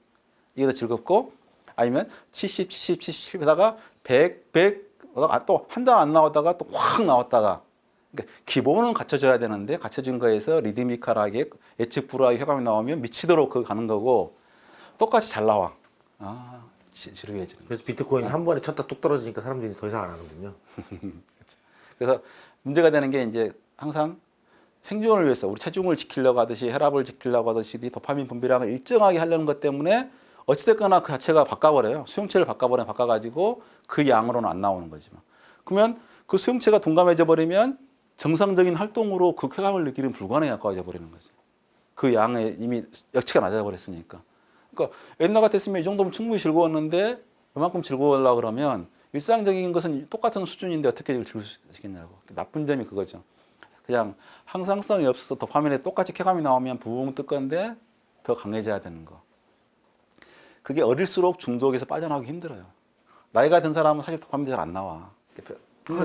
[SPEAKER 1] 이게 더 즐겁고 아니면 70, 70, 70 하다가 100, 100 또 한 장 안 나오다가 또 확 나왔다가 그러니까 기본은 갖춰져야 되는데 갖춰진 거에서 리드미컬하게 예측 불허하게 쾌감이 나오면 미치도록 그 가는 거고 똑같이 잘 나와. 지루해지는.
[SPEAKER 2] 그래서 비트코인 한 번에 쳤다 뚝 떨어지니까 사람들이 더 이상 안 하는군요.
[SPEAKER 1] 그래서 문제가 되는 게 이제 항상 생존을 위해서 우리 체중을 지키려고 하듯이 혈압을 지키려고 하듯이 이 도파민 분비량을 일정하게 하려는 것 때문에 어찌됐거나 그 자체가 바꿔버려요. 수용체를 바꿔가지고 그 양으로는 안 나오는 거지. 그러면 그 수용체가 둔감해져 버리면 정상적인 활동으로 그 쾌감을 느끼는 불가능에 가까워져 버리는 거지. 그 양에 이미 역치가 낮아 버렸으니까. 그러니까 옛날 같았으면 이 정도면 충분히 즐거웠는데 그만큼 즐거우려고 그러면 일상적인 것은 똑같은 수준인데 어떻게 즐길 수 있겠냐고. 나쁜 점이 그거죠. 그냥 항상성이 없어서 도파민에 똑같이 쾌감이 나오면 부웅 뜰 건데 더 강해져야 되는 거. 그게 어릴수록 중독에서 빠져나오기 힘들어요. 나이가 든 사람은 사실 도파민이 잘 안 나와.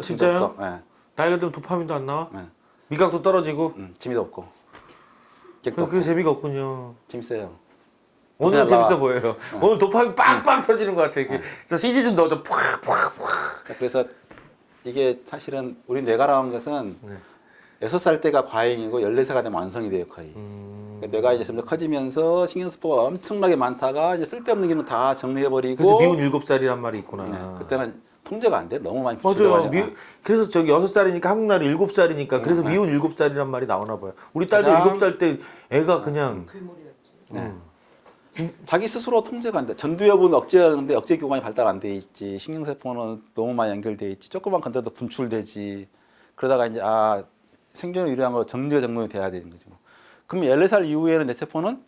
[SPEAKER 2] 진짜요?
[SPEAKER 1] 네.
[SPEAKER 2] 나이가 들면 도파민도 안 나와?
[SPEAKER 1] 네.
[SPEAKER 2] 미각도 떨어지고?
[SPEAKER 1] 재미도 없고.
[SPEAKER 2] 그게 재미가 없군요.
[SPEAKER 1] 재밌어요.
[SPEAKER 2] 오늘은
[SPEAKER 1] 그냥
[SPEAKER 2] 재밌어 보여요. 오늘 도파민 빵빵 터지는 것 같아. 그래서 CG 좀 넣어줘. 푹푹푹.
[SPEAKER 1] 그래서 이게 사실은 우리 뇌가라는 것은 6살 때가 과잉이고 14세가 되면 완성이 돼요, 거의. 그러니까 뇌가 이제 점점 커지면서 신경세포가 엄청나게 많다가 이제 쓸데없는 기능 다 정리해버리고.
[SPEAKER 2] 그래서 미운 7살이란 말이 있구나.
[SPEAKER 1] 네, 그때는 통제가 안 돼. 너무 많이
[SPEAKER 2] 맞아요.
[SPEAKER 1] 부추겨가지고.
[SPEAKER 2] 그래서 저기 6살이니까 한국 나이 7살이니까 그래서 미운 7살이란 말이 나오나 봐요. 우리 딸도
[SPEAKER 1] 가장-
[SPEAKER 2] 7살 때 애가 그냥
[SPEAKER 3] 괴물이었지.
[SPEAKER 1] 자기 스스로 통제가 안 돼. 전두엽은 억제하는데 억제 기관이 발달 안 돼 있지. 신경세포는 너무 많이 연결돼 있지. 조금만 건드려도 분출되지. 그러다가 이제 생존을 위한 거 정리가 돼야 되는 거죠. 그럼 14살 이후에는 내 세포는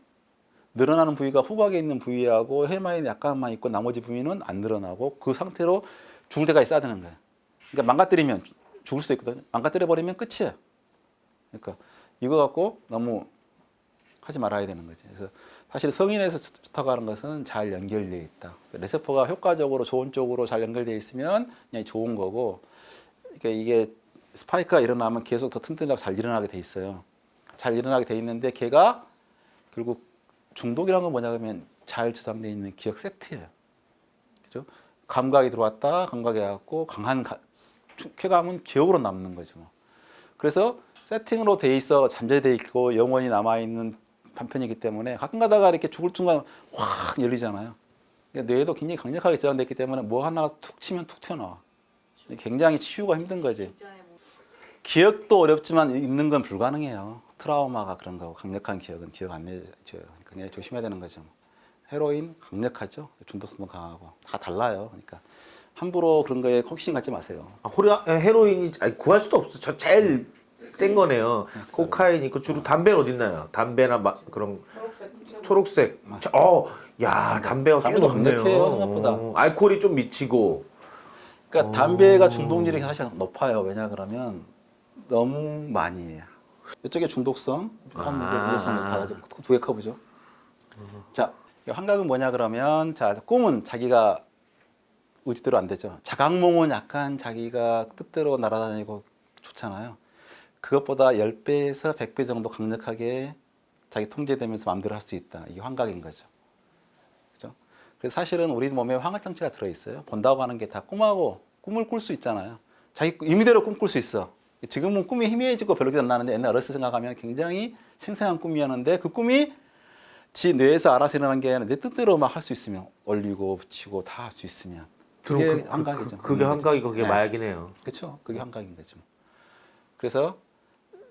[SPEAKER 1] 늘어나는 부위가 후각에 있는 부위하고 혈마에 약간만 있고 나머지 부위는 안 늘어나고 그 상태로 죽을 때까지 써야 되는 거예요. 그러니까 망가뜨리면 죽을 수도 있거든요. 망가뜨려 버리면 끝이에요. 그러니까 이거 갖고 너무 하지 말아야 되는 거죠. 그래서 사실 성인에서 좋다고 하는 것은 잘 연결되어 있다. 레세포가 효과적으로 좋은 쪽으로 잘 연결되어 있으면 그냥 좋은 거고, 그러니까 이게 스파이크가 일어나면 계속 더 튼튼하고 잘 일어나게 돼 있어요. 잘 일어나게 돼 있는데 걔가 결국 중독이라는 건 뭐냐면 잘 저장되어 있는 기억 세트예요. 그죠? 감각이 들어왔다, 감각이 와갖고 강한 쾌감은 기억으로 남는 거죠. 그래서 세팅으로 돼 있어 잠재돼 있고 영원히 남아 있는 판편이기 때문에 가끔 가다가 이렇게 죽을 순간 확 열리잖아요. 뇌에도 굉장히 강력하게 저장됐기 때문에 뭐 하나 툭 치면 툭 튀어나와. 굉장히 치유가 힘든 거지. 기억도 어렵지만 잊는 건 불가능해요. 트라우마가 그런 거고 강력한 기억은 기억 안 내줘요. 굉장히 조심해야 되는 거죠. 헤로인 강력하죠. 중독성도 강하고 다 달라요. 그러니까 함부로 그런 거에 호기심 갖지 마세요.
[SPEAKER 2] 헤로인이 구할 수도 없어. 저 제일 센 거네요. 코카인 있고 주로 담배는 어디 있나요? 담배나 그런 초록색. 야 담배가 꽤
[SPEAKER 1] 담배도
[SPEAKER 2] 높네요.
[SPEAKER 1] 강력해요, 생각보다.
[SPEAKER 2] 알코올이 좀 미치고.
[SPEAKER 1] 그러니까 담배가 중독률이 사실 높아요. 왜냐 그러면 너무 많이 해요. 이쪽에 중독성, 두개 커보죠. 자, 환각은 뭐냐 그러면 자 꿈은 자기가 의지대로 안 되죠. 자각몽은 약간 자기가 뜻대로 날아다니고 좋잖아요. 그것보다 10배에서 100배 정도 강력하게 자기 통제되면서 마음대로 할 수 있다. 이게 환각인 거죠. 그죠? 그래서 사실은 우리 몸에 환각장치가 들어있어요. 본다고 하는 게 다 꿈하고 꿈을 꿀 수 있잖아요. 자기 임의대로 꿈 꿀 수 있어. 지금은 꿈이 희미해지고 별로 기억 안 나는데 옛날 어렸을 때 생각하면 굉장히 생생한 꿈이었는데 그 꿈이 지 뇌에서 알아서 일어나는 게 아니라 내 뜻대로 막 할 수 있으면 올리고 붙이고 다 할 수 있으면 그게 환각이죠.
[SPEAKER 2] 그게 환각이고 그게 마약이네요.
[SPEAKER 1] 그렇죠. 그게 환각인 거죠. 그래서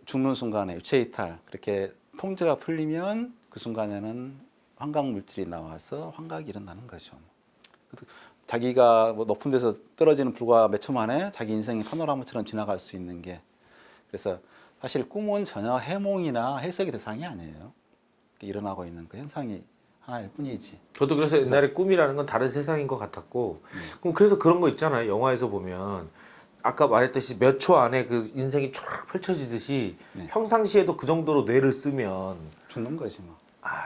[SPEAKER 1] 죽는 순간에 유체이탈 그렇게 통제가 풀리면 그 순간에는 환각 물질이 나와서 환각이 일어나는 거죠. 자기가 뭐 높은 데서 떨어지는 불과 몇 초 만에 자기 인생이 파노라마처럼 지나갈 수 있는 게 그래서 사실 꿈은 전혀 해몽이나 해석의 대상이 아니에요. 일어나고 있는 그 현상이 하나일 뿐이지.
[SPEAKER 2] 저도 그래서 옛날에 꿈이라는 건 다른 세상인 것 같았고 그럼 그래서 그런 거 있잖아요. 영화에서 보면 아까 말했듯이 몇 초 안에 그 인생이 쫙 펼쳐지듯이 평상시에도 그 정도로 뇌를 쓰면
[SPEAKER 1] 죽는 거지 뭐.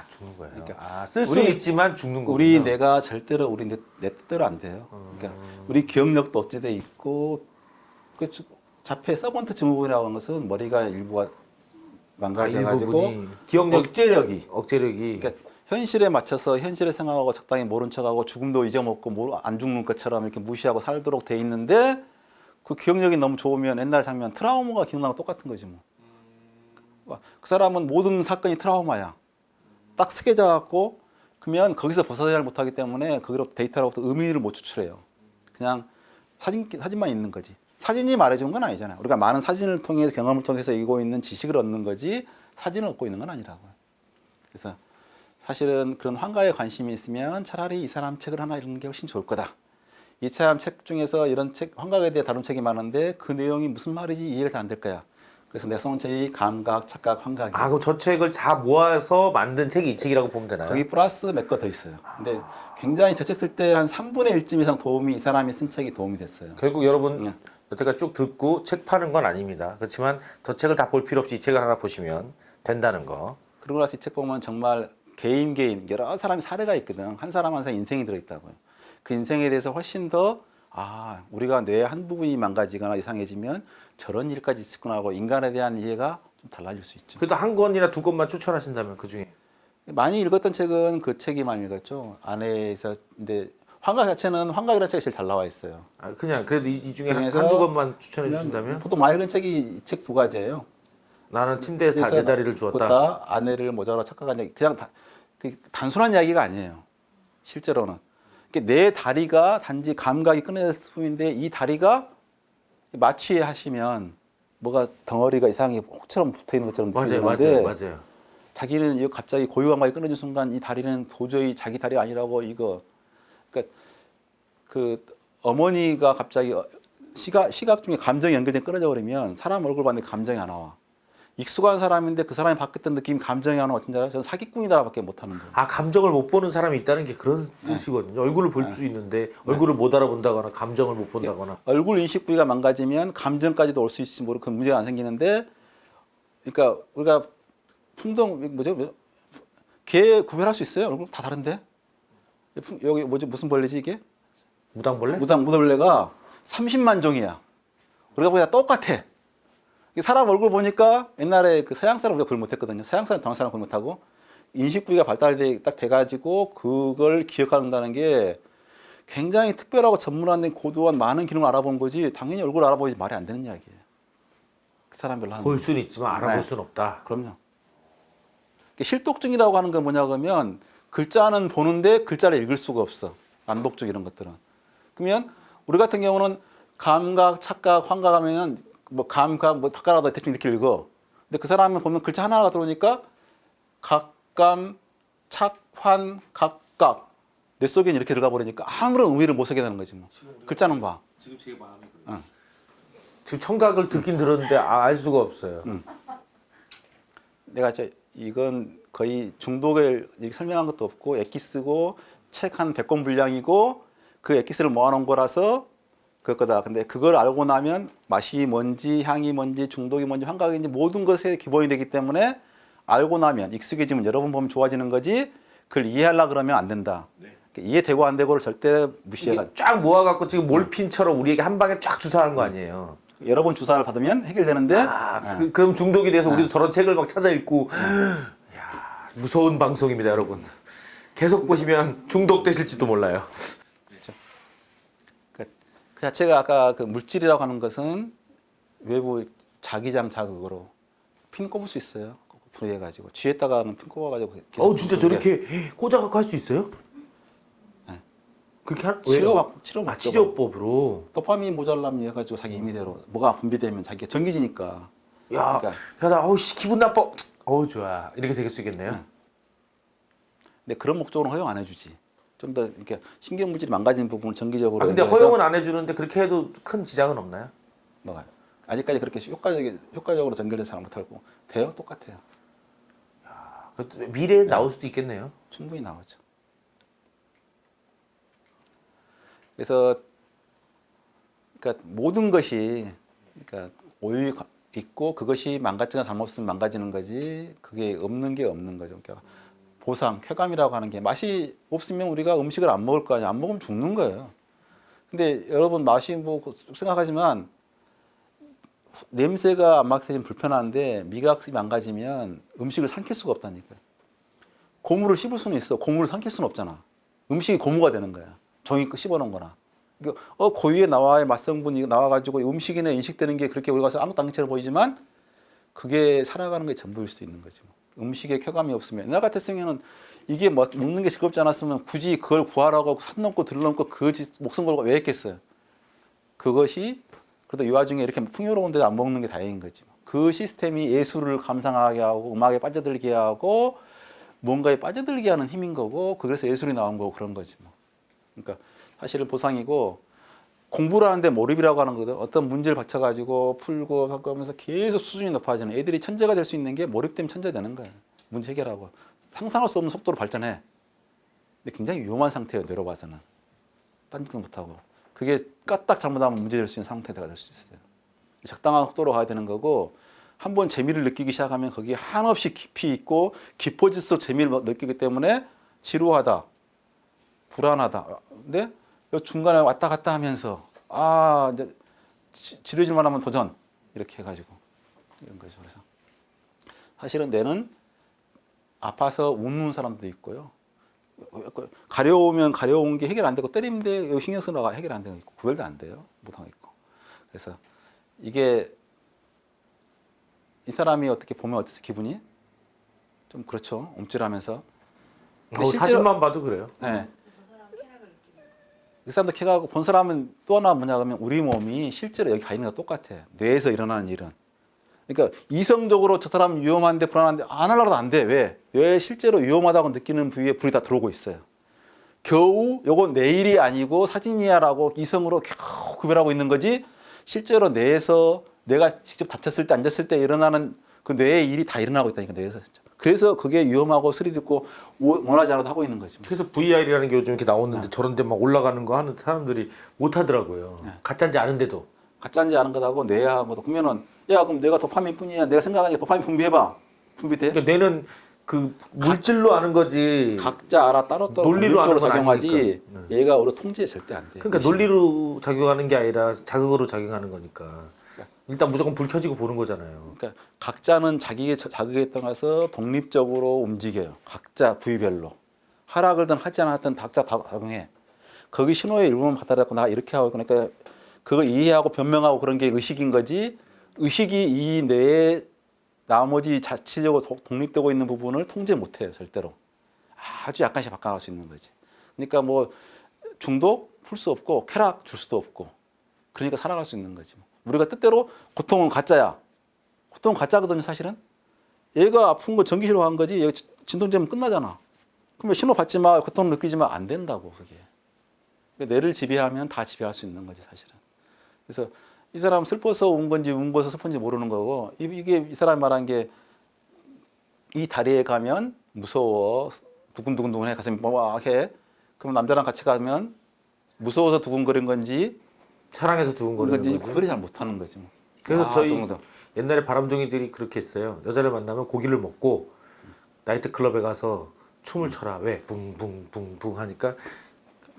[SPEAKER 2] 죽는 거예요.
[SPEAKER 1] 그러니까
[SPEAKER 2] 쓸 수는 있지만 죽는 거구나.
[SPEAKER 1] 우리 뇌가 절대로 우리 내 뜻대로 안 돼요. 그러니까 우리 기억력도 어찌돼 있고 그 자폐 서번트 증후군이라고 하는 것은 머리가 일부가 망가져가지고
[SPEAKER 2] 기억력
[SPEAKER 1] 억제력이
[SPEAKER 2] 억제력이
[SPEAKER 1] 그러니까 현실에 맞춰서 현실을 생각하고 적당히 모른 척하고 죽음도 잊어먹고 안 죽는 것처럼 이렇게 무시하고 살도록 돼 있는데 그 기억력이 너무 좋으면 옛날 장면 트라우마가 기억나고 똑같은 거지 뭐. 그 사람은 모든 사건이 트라우마야. 딱 새겨져 갖고 그러면 거기서 벗어나지 못하기 때문에 거기로 데이터로부터 의미를 못 추출해요. 그냥 사진만 있는 거지. 사진이 말해주는 건 아니잖아요. 우리가 많은 사진을 통해서 경험을 통해서 이고 있는 지식을 얻는 거지 사진을 얻고 있는 건 아니라고요. 그래서 사실은 그런 환가에 관심이 있으면 차라리 이 사람 책을 하나 읽는 게 훨씬 좋을 거다. 이 사람 책 중에서 이런 책, 환각에 대해 다룬 책이 많은데 그 내용이 무슨 말인지 이해가 잘 안 될 거야. 그래서 내가 써놓은 책이 감각, 착각, 환각이에요.
[SPEAKER 2] 아, 그럼 저 책을 다 모아서 만든 책이 이 책이라고 보면 되나요?
[SPEAKER 1] 거기 플러스 몇 거 더 있어요. 근데 굉장히 저 책 쓸 때 한 3분의 1쯤 이상 도움이 이 사람이 쓴 책이 도움이 됐어요.
[SPEAKER 2] 결국 여러분 여태까지 쭉 듣고 책 파는 건 아닙니다. 그렇지만 저 책을 다 볼 필요 없이 이 책을 하나 보시면 된다는 거.
[SPEAKER 1] 그러고 나서 이 책 보면 정말 개인 여러 사람의 사례가 있거든. 한 사람 한 사람 인생이 들어있다고요. 그 인생에 대해서 훨씬 더 우리가 뇌의 한 부분이 망가지거나 이상해지면 저런 일까지 있었구나 하고 인간에 대한 이해가 좀 달라질 수 있죠.
[SPEAKER 2] 그래도 한 권이나 두 권만 추천하신다면 그 중에
[SPEAKER 1] 많이 읽었던 책은 그 책이 많이 읽었죠. 안에서 근데 환각 자체는 환각이라는 책이 제일 잘 나와 있어요.
[SPEAKER 2] 그냥 그래도 이 중에
[SPEAKER 1] 그래서
[SPEAKER 2] 한두 권만 추천해 주신다면
[SPEAKER 1] 보통 많이 읽은 책이 이 책 두 가지예요.
[SPEAKER 2] 나는 침대에
[SPEAKER 1] 그래서
[SPEAKER 2] 내 다리를 주었다.
[SPEAKER 1] 아내를 모자로 착각한 얘기. 그냥 단순한 이야기가 아니에요. 실제로는 내 다리가 단지 감각이 끊어졌을 뿐인데 이 다리가 마취 하시면 뭐가 덩어리가 이상하게 혹처럼 붙어 있는 것처럼 느껴지는데
[SPEAKER 2] 맞아요.
[SPEAKER 1] 자기는 이거 갑자기 고유 감각이 끊어진 순간 이 다리는 도저히 자기 다리가 아니라고 이거. 그러니까 그 어머니가 갑자기 시각 중에 감정이 연결된 끊어져 버리면 사람 얼굴 봤는데 감정이 안 나와. 익숙한 사람인데 그 사람이 바뀌었던 느낌이 감정이 안 와. 어쩐지 알아요? 저는 사기꾼이다밖에 못하는 거예요.
[SPEAKER 2] 아, 감정을 못 보는 사람이 있다는 게 그런 뜻이거든요. 얼굴을 볼 수 있는데 얼굴을 못 알아본다거나 감정을 못 본다거나.
[SPEAKER 1] 얼굴 인식 부위가 망가지면 감정까지도 올 수 있을지 모르고 그 문제가 안 생기는데, 그러니까 우리가 개 구별할 수 있어요? 얼굴 다 다른데? 여기 무슨 벌레지 이게?
[SPEAKER 2] 무당벌레?
[SPEAKER 1] 무당벌레가 30만 종이야. 우리가 보다 똑같아. 사람 얼굴 보니까 옛날에 그 서양 사람 우리가 그걸 못했거든요. 서양 사람, 동양 사람 그걸 못하고 인식 부위가 발달돼 딱 돼가지고 그걸 기억한다는 게 굉장히 특별하고 전문화된 고도한 많은 기능을 알아본 거지. 당연히 얼굴 알아보지 말이 안 되는 이야기예요. 그 사람별로 하는.
[SPEAKER 2] 볼 수는 있지만 알아볼
[SPEAKER 1] 네.
[SPEAKER 2] 수는 없다.
[SPEAKER 1] 그럼요. 실독증이라고 하는 건 뭐냐 그러면 글자는 보는데 글자를 읽을 수가 없어. 난독증 이런 것들은. 그러면 우리 같은 경우는 감각, 착각, 환각 하면은 뭐 감각, 뭐 바꿔라도 대충 이렇게 읽어. 근데 그 사람은 보면 글자 하나가 들어오니까 각감, 착, 환, 각각 내 속에는 이렇게 들어가 버리니까 아무런 의미를 못 쓰게 되는 거지 뭐. 글자는 봐.
[SPEAKER 2] 지금 제 마음이 그래요. 지금 청각을 듣긴 들었는데 알 수가 없어요.
[SPEAKER 1] 내가 이건 거의 중독을 설명한 것도 없고 엑기스고 책 한 100권 분량이고 그 엑기스를 모아놓은 거라서 그거다. 근데 그걸 알고 나면 맛이 뭔지 향이 뭔지 중독이 뭔지 환각인지 모든 것에 기본이 되기 때문에 알고 나면 익숙해지면 여러 번 보면 좋아지는 거지 그걸 이해하려고 그러면 안 된다.
[SPEAKER 2] 네.
[SPEAKER 1] 이해되고 안 되고를 절대 무시해라.
[SPEAKER 2] 이게 쫙 모아갖고 지금 몰핀처럼 우리에게 한 방에 쫙 주사한 거 아니에요.
[SPEAKER 1] 여러 번 주사를 받으면 해결되는데
[SPEAKER 2] 그럼 중독이 돼서 우리도 저런 책을 막 찾아 읽고 이야, 무서운 방송입니다, 여러분. 계속 보시면 중독되실지도 몰라요.
[SPEAKER 1] 그 자체가 아까 그 물질이라고 하는 것은 외부 자기장 자극으로 핀 꼽을 수 있어요. 분해해가지고 쥐에다가는 핀 꼽아가지고.
[SPEAKER 2] 진짜 저렇게 꽂아갖고 할 수 있어요?
[SPEAKER 1] 네.
[SPEAKER 2] 그렇게 할?
[SPEAKER 1] 치료
[SPEAKER 2] 치료법으로.
[SPEAKER 1] 도파민 모자람 해가지고 자기 임의대로 뭐가 분비되면 자기가 전기지니까.
[SPEAKER 2] 야,
[SPEAKER 1] 그러니까.
[SPEAKER 2] 기분 나빠. 좋아. 이렇게 될 수 있겠네요.
[SPEAKER 1] 근데 그런 목적으로 허용 안 해주지. 좀 더 이렇게 신경 물질이 망가진 부분을 정기적으로.
[SPEAKER 2] 근데
[SPEAKER 1] 연결해서
[SPEAKER 2] 허용은 안 해주는데 그렇게 해도 큰 지장은 없나요?
[SPEAKER 1] 뭐가요? 아직까지 그렇게 효과적으로 연결돼서 잘 못하고 돼요? 똑같아요.
[SPEAKER 2] 미래에 나올 수도 있겠네요.
[SPEAKER 1] 충분히 나오죠. 그래서 그러니까 모든 것이 그러니까 오유 있고 그것이 망가지거나 잘못으면 망가지는 거지 그게 없는 게 없는 거죠. 그러니까 보상, 쾌감이라고 하는 게 맛이 없으면 우리가 음식을 안 먹을 거 아니야. 안 먹으면 죽는 거예요. 근데 여러분 맛이 뭐 생각하지만 냄새가 안 맡으면 불편한데 미각이 망가지면 음식을 삼킬 수가 없다니까요. 고무를 씹을 수는 있어. 고무를 삼킬 수는 없잖아. 음식이 고무가 되는 거야. 종이 씹어놓은 거나. 그러니까 고유의 나와의 맛성분이 나와가지고 음식이나 인식되는 게 그렇게 우리가 아무것도 안 것처럼 보이지만 그게 살아가는 게 전부일 수도 있는 거지. 음식에 쾌감이 없으면 나 같았으면은 이게 먹는 게 즐겁지 않았으면 굳이 그걸 구하라고 산 넘고 들 넘고 그 목숨 걸고 왜 했겠어요. 그것이 그래도 이 와중에 이렇게 풍요로운데도 안 먹는 게 다행인 거지. 그 시스템이 예술을 감상하게 하고 음악에 빠져들게 하고 뭔가에 빠져들게 하는 힘인 거고 그래서 예술이 나온 거고 그런 거지 뭐. 그러니까 사실은 보상이고 공부를 하는데 몰입이라고 하는 거거든. 어떤 문제를 받쳐가지고 풀고 하면서 계속 수준이 높아지는 애들이 천재가 될 수 있는 게 몰입되면 천재 되는 거야. 문제 해결하고 상상할 수 없는 속도로 발전해. 근데 굉장히 위험한 상태예요. 내려봐서는 딴짓도 못하고 그게 까딱 잘못하면 문제 될 수 있는 상태가 될 수 있어요. 적당한 속도로 가야 되는 거고 한번 재미를 느끼기 시작하면 거기에 한없이 깊이 있고 깊어질수록 재미를 느끼기 때문에 지루하다, 불안하다. 근데 요 중간에 왔다 갔다 하면서 이제 지루해질 만하면 도전 이렇게 해가지고 이런 거죠. 그래서 사실은 뇌는 아파서 웃는 사람도 있고요. 가려우면 가려운 게 해결 안 되고 때리는데 여기 신경 쓰느라가 해결 안 되고 있고 구별도 안 돼요. 못하고 있고. 그래서 이게 이 사람이 어떻게 보면 어땠어 기분이? 좀 그렇죠. 움찔하면서.
[SPEAKER 2] 사진만 봐도 그래요.
[SPEAKER 1] 네. 그 사람도 쾌가하고 본 사람은 또 하나 뭐냐 하면 우리 몸이 실제로 여기 가 있는 거 똑같아. 뇌에서 일어나는 일은. 그러니까 이성적으로 저 사람 위험한데 불안한데 안 하려고 안 돼. 왜? 뇌에 실제로 위험하다고 느끼는 부위에 불이 다 들어오고 있어요. 겨우 요건 내 일이 아니고 사진이야라고 이성으로 겨우 구별하고 있는 거지 실제로 뇌에서 내가 직접 다쳤을 때 앉았을 때 일어나는 그 뇌의 일이 다 일어나고 있다니까 뇌에서. 그래서 그게 위험하고 스릴 있고 원하지 않아도 하고 있는 거지.
[SPEAKER 2] 그래서 VR이라는 게 요즘 이렇게 나오는데 저런 데 막 올라가는 거 하는 사람들이 못 하더라고요. 가짜인지 아는데도.
[SPEAKER 1] 가짜인지 아는 거하고 뇌하고도 그러면은 야 그럼 내가 도파민 뿐이야. 내가 생각하니까 도파민 분비해봐. 분비돼?
[SPEAKER 2] 그러니까 뇌는 그 물질로 아는 거지.
[SPEAKER 1] 각자 알아 따로따로
[SPEAKER 2] 논리로 하는
[SPEAKER 1] 독립적으로
[SPEAKER 2] 건
[SPEAKER 1] 작용하지 얘가 우리 통제에 절대 안 돼.
[SPEAKER 2] 그러니까 논리로 작용하는 게 아니라 자극으로 작용하는 거니까. 일단 무조건 불 켜지고 보는 거잖아요.
[SPEAKER 1] 그러니까 각자는 자기의 자극에 따라서 독립적으로 움직여요. 각자 부위별로. 하락을든 하지 않았든 각자 다 작용해. 거기 신호의 일부분 받아들였고 나 이렇게 하고 그러니까 그걸 이해하고 변명하고 그런 게 의식인 거지. 의식이 이 뇌에 나머지 자체적으로 독립되고 있는 부분을 통제 못해요. 절대로. 아주 약간씩 바꿔갈 수 있는 거지. 그러니까 뭐 중독 풀 수 없고 쾌락 줄 수도 없고 그러니까 살아갈 수 있는 거지. 우리가 뜻대로 고통은 가짜야. 고통은 가짜거든요, 사실은. 얘가 아픈 거 전기신호 한 거지. 얘가 진통제면 끝나잖아. 그러면 신호 받지 마, 고통 느끼지 마. 안 된다고, 그게. 그러니까 뇌를 지배하면 다 지배할 수 있는 거지, 사실은. 그래서 이 사람 슬퍼서 운 건지 운 거서 슬픈지 모르는 거고, 이게 이 사람이 말한 게 이 다리에 가면 무서워. 두근두근두근해. 가슴이 막 해. 그럼 남자랑 같이 가면 무서워서 두근거린 건지
[SPEAKER 2] 사랑해서 두근거리는
[SPEAKER 1] 건지
[SPEAKER 2] 거지.
[SPEAKER 1] 구별이 잘 못하는 거지. 뭐.
[SPEAKER 2] 그래서 저희
[SPEAKER 1] 정도.
[SPEAKER 2] 옛날에 바람둥이들이 그렇게 했어요. 여자를 만나면 고기를 먹고 나이트 클럽에 가서 춤을 춰라. 왜? 붕붕붕붕 하니까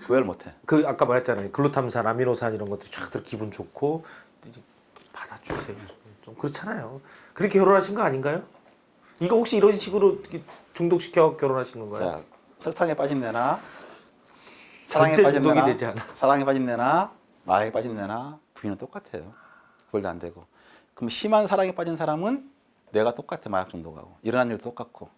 [SPEAKER 1] 구별 못해.
[SPEAKER 2] 그 아까 말했잖아요. 글루탐산, 아미노산 이런 것들이 쫙 들어 기분 좋고 받아주세요. 좀 그렇잖아요. 그렇게 결혼하신 거 아닌가요? 이거 혹시 이런 식으로 중독시켜 결혼하신 건가요?
[SPEAKER 1] 자, 설탕에 빠진 내나 사랑에
[SPEAKER 2] 절대
[SPEAKER 1] 빠진
[SPEAKER 2] 중독이
[SPEAKER 1] 내나
[SPEAKER 2] 되지 않아.
[SPEAKER 1] 사랑에 빠진 내나 마약에 빠진 내나 부인은 똑같아요. 구별도 안 되고. 그럼 심한 사랑에 빠진 사람은 내가 똑같아. 마약 중독하고 일어난 일도 똑같고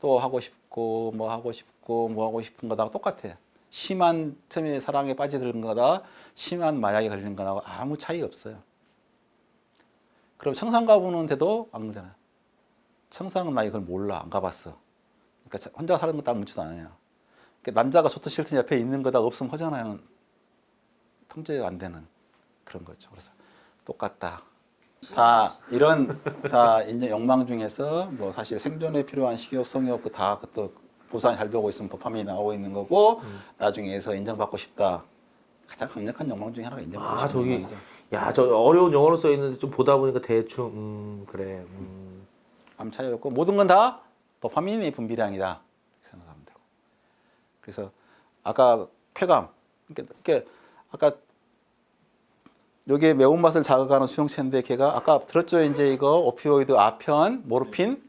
[SPEAKER 1] 또 하고 싶고 뭐 하고 싶고 뭐 하고 싶은 거다 똑같아. 심한 처음에 사랑에 빠지는 거다 심한 마약에 걸리는 거하고 아무 차이 없어요. 그럼 청산 가보는데도 안 그러잖아요. 청산은 나 이걸 몰라 안 가봤어. 그러니까 혼자 사는 거 딱 묻지도 않아요. 그러니까 남자가 좋든 싫든 옆에 있는 거다 없으면 허전하는 통제가 안 되는 그런 거죠. 그래서 똑같다. 다 이런 다 이제 욕망 중에서 뭐 사실 생존에 필요한 식욕, 성욕 다 그것도 보상이 잘 되고 있으면 도파민이 나오고 있는 거고 나중에서 인정받고 싶다. 가장 강력한 욕망 중에 하나가 인정받고 싶은
[SPEAKER 2] 저기
[SPEAKER 1] 욕망이죠.
[SPEAKER 2] 야, 저 어려운 영어로 써 있는데 좀 보다 보니까 대충 그래.
[SPEAKER 1] 아무 차이 없고 모든 건 다 도파민의 분비량이다 이렇게 생각하면 되고. 그래서 아까 쾌감, 그러니까 아까 여기에 매운맛을 자극하는 수용체인데 걔가 아까 들었죠? 이제 이거 오피오이드, 아편, 모르핀,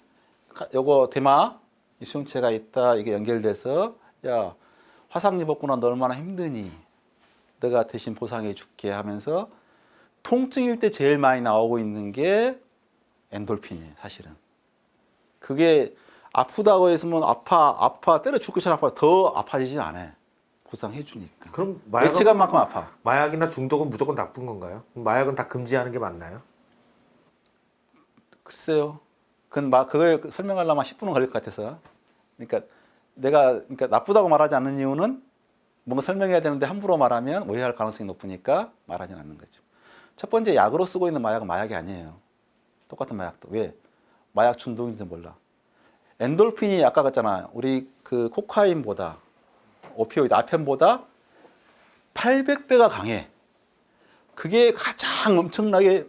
[SPEAKER 1] 요거 대마 이 수용체가 있다. 이게 연결돼서 야 화상 입었구나. 너 얼마나 힘드니? 내가 대신 보상해 줄게 하면서 통증일 때 제일 많이 나오고 있는 게 엔돌핀이에요. 사실은. 그게 아프다고 했으면 아파 때려 죽기 전에 아파 더 아파지진 않아요. 보상해 주니까.
[SPEAKER 2] 그럼
[SPEAKER 1] 예치간만큼 아파.
[SPEAKER 2] 마약이나 중독은 무조건 나쁜 건가요? 마약은 다 금지하는 게 맞나요?
[SPEAKER 1] 글쎄요. 그걸 설명하려면 10분은 걸릴 것 같아서. 그러니까 그러니까 나쁘다고 말하지 않는 이유는 뭔가 설명해야 되는데 함부로 말하면 오해할 가능성이 높으니까 말하지 않는 거죠. 첫 번째, 약으로 쓰고 있는 마약은 마약이 아니에요. 똑같은 마약도. 왜? 마약 중독인지 몰라. 엔돌핀이 아까 같잖아. 우리 그 코카인보다 오피오이드 아펜보다 800배가 강해. 그게 가장 엄청나게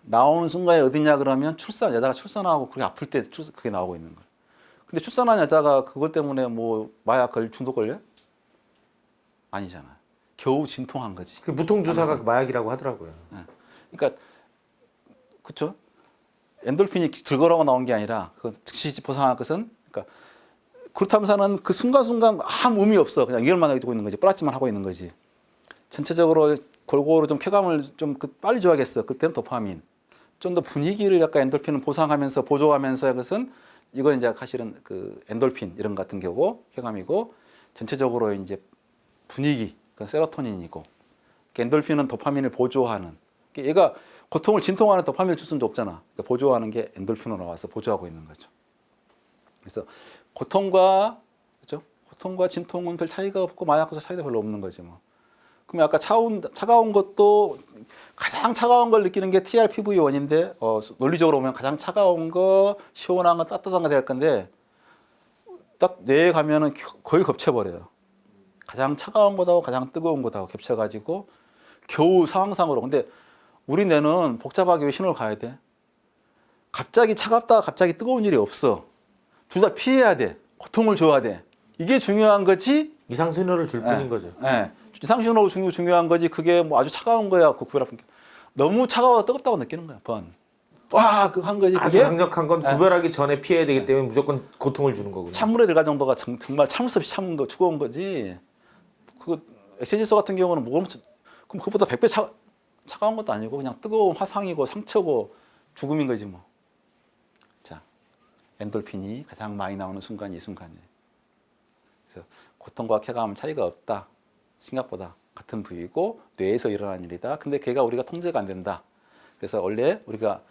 [SPEAKER 1] 나오는 순간에 어디냐 그러면 여자가 출산하고 그게 아플 때 그게 나오고 있는 거야. 근데 출산한 여자가 그것 때문에 뭐 마약 중독 걸려? 아니잖아. 겨우 진통한 거지.
[SPEAKER 2] 그 무통 주사가 마약이라고 하더라고요.
[SPEAKER 1] 그러니까 그렇죠. 엔돌핀이 들거라고 나온 게 아니라 그 즉시 보상할 것은 그러니까 그렇다면서는 그 순간순간 아무 의미 없어. 그냥 이걸만 하고 있는 거지. 뿌라치만 하고 있는 거지. 전체적으로 골고루 좀 쾌감을 좀 빨리 줘야겠어. 그때는 도파민. 좀 더 분위기를 약간 엔돌핀을 보상하면서 보조하면서 그것은 이건 이제 사실은 그 엔돌핀 이런 같은 경우 쾌감이고 전체적으로 이제 분위기 그 세로토닌이고 엔돌핀은 도파민을 보조하는. 얘가 고통을 진통하는 도파민을 줄 수는 없잖아. 그러니까 보조하는 게 엔돌핀으로 나와서 보조하고 있는 거죠. 그래서 고통과 그렇죠? 고통과 진통은 별 차이가 없고 마약과 차이도 별로 없는 거지 뭐. 그럼 아까 차가운 것도 가장 차가운 걸 느끼는 게 TRPV1인데 논리적으로 보면 가장 차가운 거, 시원한 거, 따뜻한 거 될 건데 딱 뇌에 가면은 거의 겹쳐버려요. 가장 차가운 거하고 가장 뜨거운 거하고 겹쳐가지고 겨우 상황상으로. 근데 우리 뇌는 복잡하게 왜 신호를 가야 돼? 갑자기 차갑다가 갑자기 뜨거운 일이 없어. 둘 다 피해야 돼. 고통을 줘야 돼. 이게 중요한 거지.
[SPEAKER 2] 이상 신호를 줄 뿐인 거죠.
[SPEAKER 1] 네. 이상신호로 중요한 거지. 그게 뭐 아주 차가운 거야. 그 구별 아픈 게. 너무 차가워 뜨겁다고 느끼는 거야. 와, 그 한 거지.
[SPEAKER 2] 아주
[SPEAKER 1] 그게
[SPEAKER 2] 강력한 건 구별하기 전에 피해야 되기 때문에 무조건 고통을 주는 거군요.
[SPEAKER 1] 찬물에 들어갈 정도가 정말 참을 수 없이 참은 거, 추거운 거지. 그 엑세지서 같은 경우는 뭐 그럼 그보다 100배 차가운 것도 아니고 그냥 뜨거운 화상이고 상처고 죽음인 거지 뭐. 자, 엔돌핀이 가장 많이 나오는 순간이 이 순간이에요. 그래서 고통과 쾌감은 차이가 없다. 생각보다 같은 부위고 뇌에서 일어나는 일이다. 근데 걔가 우리가 통제가 안 된다. 그래서 원래 우리가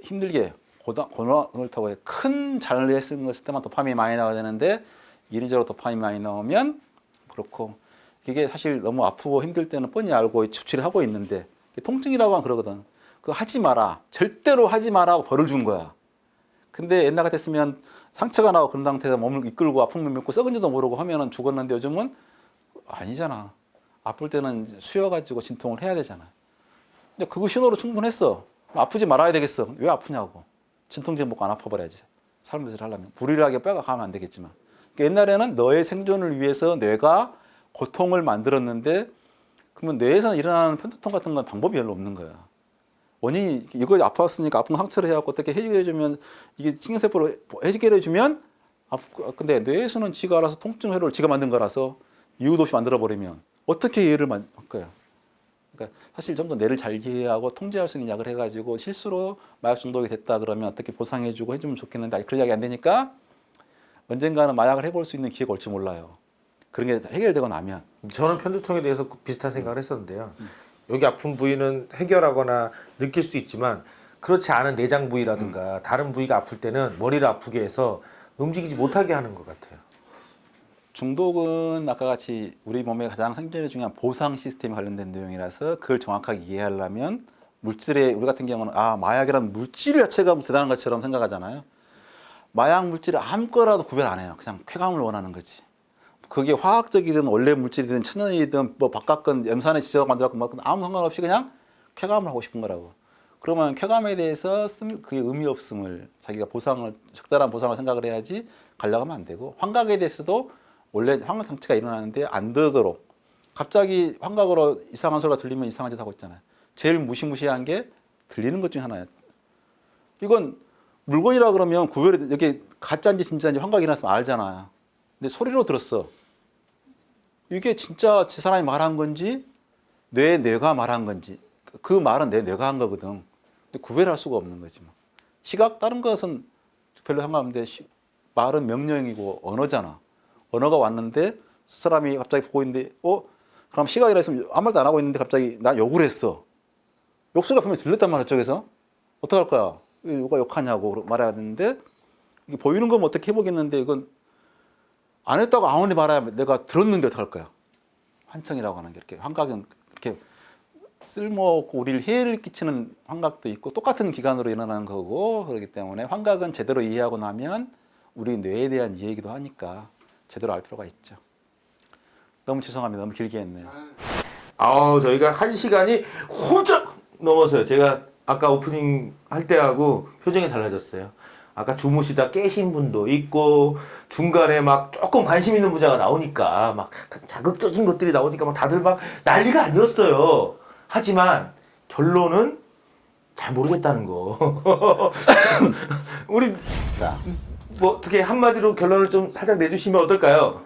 [SPEAKER 1] 힘들게 고난을 타고 큰 잘을 쓰는 것을 때만 도파민이 많이 나와야 되는데 인위적으로 도파민이 많이 나오면 그렇고 이게 사실 너무 아프고 힘들 때는 뻔히 알고 조치를 하고 있는데 통증이라고 하면 그러거든. 그거 하지 마라. 절대로 하지 마라 하고 벌을 준 거야. 근데 옛날 같았으면 상처가 나고 그런 상태에서 몸을 이끌고 아픔을 믿고 썩은지도 모르고 하면은 죽었는데 요즘은 아니잖아. 아플 때는 쉬어가지고 진통을 해야 되잖아. 근데 그거 신호로 충분했어. 아프지 말아야 되겠어. 왜 아프냐고. 진통제 먹고 안 아파버려야지. 사람들이 하려면. 불일하게 뼈가 가면 안 되겠지만. 그러니까 옛날에는 너의 생존을 위해서 뇌가 고통을 만들었는데 그러면 뇌에서 일어나는 편두통 같은 건 방법이 별로 없는 거야. 원인이 이거 아팠으니까 아픈 상처를 해갖고 어떻게 해결해주면 이게 신경세포로 해결해주면 근데 뇌에서는 지가 알아서 통증 회로를 지가 만든 거라서 이유도 없이 만들어버리면 어떻게 이해를 할 거야. 그러니까 사실 좀 더 뇌를 잘 이해하고 통제할 수 있는 약을 해가지고 실수로 마약 중독이 됐다 그러면 어떻게 보상해주고 해주면 좋겠는데 아직 그런 약이 안 되니까 언젠가는 마약을 해볼 수 있는 기회가 올지 몰라요. 그런 게 해결되고 나면.
[SPEAKER 2] 저는 편두통에 대해서 비슷한 생각을 했었는데요. 여기 아픈 부위는 해결하거나 느낄 수 있지만 그렇지 않은 내장 부위라든가 다른 부위가 아플 때는 머리를 아프게 해서 움직이지 못하게 하는 것 같아요.
[SPEAKER 1] 중독은 아까 같이 우리 몸의 가장 생존에 중요한 보상 시스템에 관련된 내용이라서 그걸 정확하게 이해하려면 물질에 우리 같은 경우는 마약이라는 물질 자체가 대단한 것처럼 생각하잖아요. 마약 물질을 아무거나도 구별 안 해요. 그냥 쾌감을 원하는 거지. 그게 화학적이든 원래 물질이든 천연이든 뭐 바깥건 염산에 지져서 만들었고 뭐 아무 상관없이 그냥 쾌감을 하고 싶은 거라고. 그러면 쾌감에 대해서 그게 의미 없음을 자기가 적절한 보상을 생각을 해야지 가려고 하면 안 되고 환각에 대해서도 원래 환각 상태가 일어나는데 안 되도록 갑자기 환각으로 이상한 소리가 들리면 이상한 짓 하고 있잖아요. 제일 무시무시한 게 들리는 것 중에 하나예요. 이건 물건이라 그러면 구별이 이게 가짜인지 진짜인지 환각이 일어났으면 알잖아요. 근데 소리로 들었어. 이게 진짜 제 사람이 말한 건지 뇌가 말한 건지 그 말은 내 뇌가 한 거거든. 근데 구별할 수가 없는 거지 뭐. 시각 다른 것은 별로 상관없는데 말은 명령이고 언어잖아. 언어가 왔는데 사람이 갑자기 보고 있는데 그럼 시간이 있으면 아무 말도 안 하고 있는데 갑자기 나 욕을 했어. 욕소리가 분명히 들렸단 말이야 저기서. 어떡할 거야? 누가 욕하냐고 말해야 되는데 이게 보이는 거면 어떻게 해보겠는데 이건 안 했다고 아무리 말해야 내가 들었는데 어떡할 거야? 환청이라고 하는 게 이렇게 환각은 이렇게 쓸모없고 우리를 해를 끼치는 환각도 있고 똑같은 기관으로 일어나는 거고 그렇기 때문에 환각은 제대로 이해하고 나면 우리 뇌에 대한 이해이기도 하니까 제대로 알 필요가 있죠. 너무 죄송합니다. 너무 길게 했네요.
[SPEAKER 2] 저희가 1시간이 훌쩍 넘어서요. 제가 아까 오프닝 할 때하고 표정이 달라졌어요. 아까 주무시다 깨신 분도 있고 중간에 막 조금 관심 있는 분야가 나오니까 막 자극적인 것들이 나오니까 막 다들 막 난리가 아니었어요. 하지만 결론은 잘 모르겠다는 거. 우리
[SPEAKER 1] 자,
[SPEAKER 2] 뭐 어떻게 한마디로 결론을 좀 살짝 내주시면 어떨까요?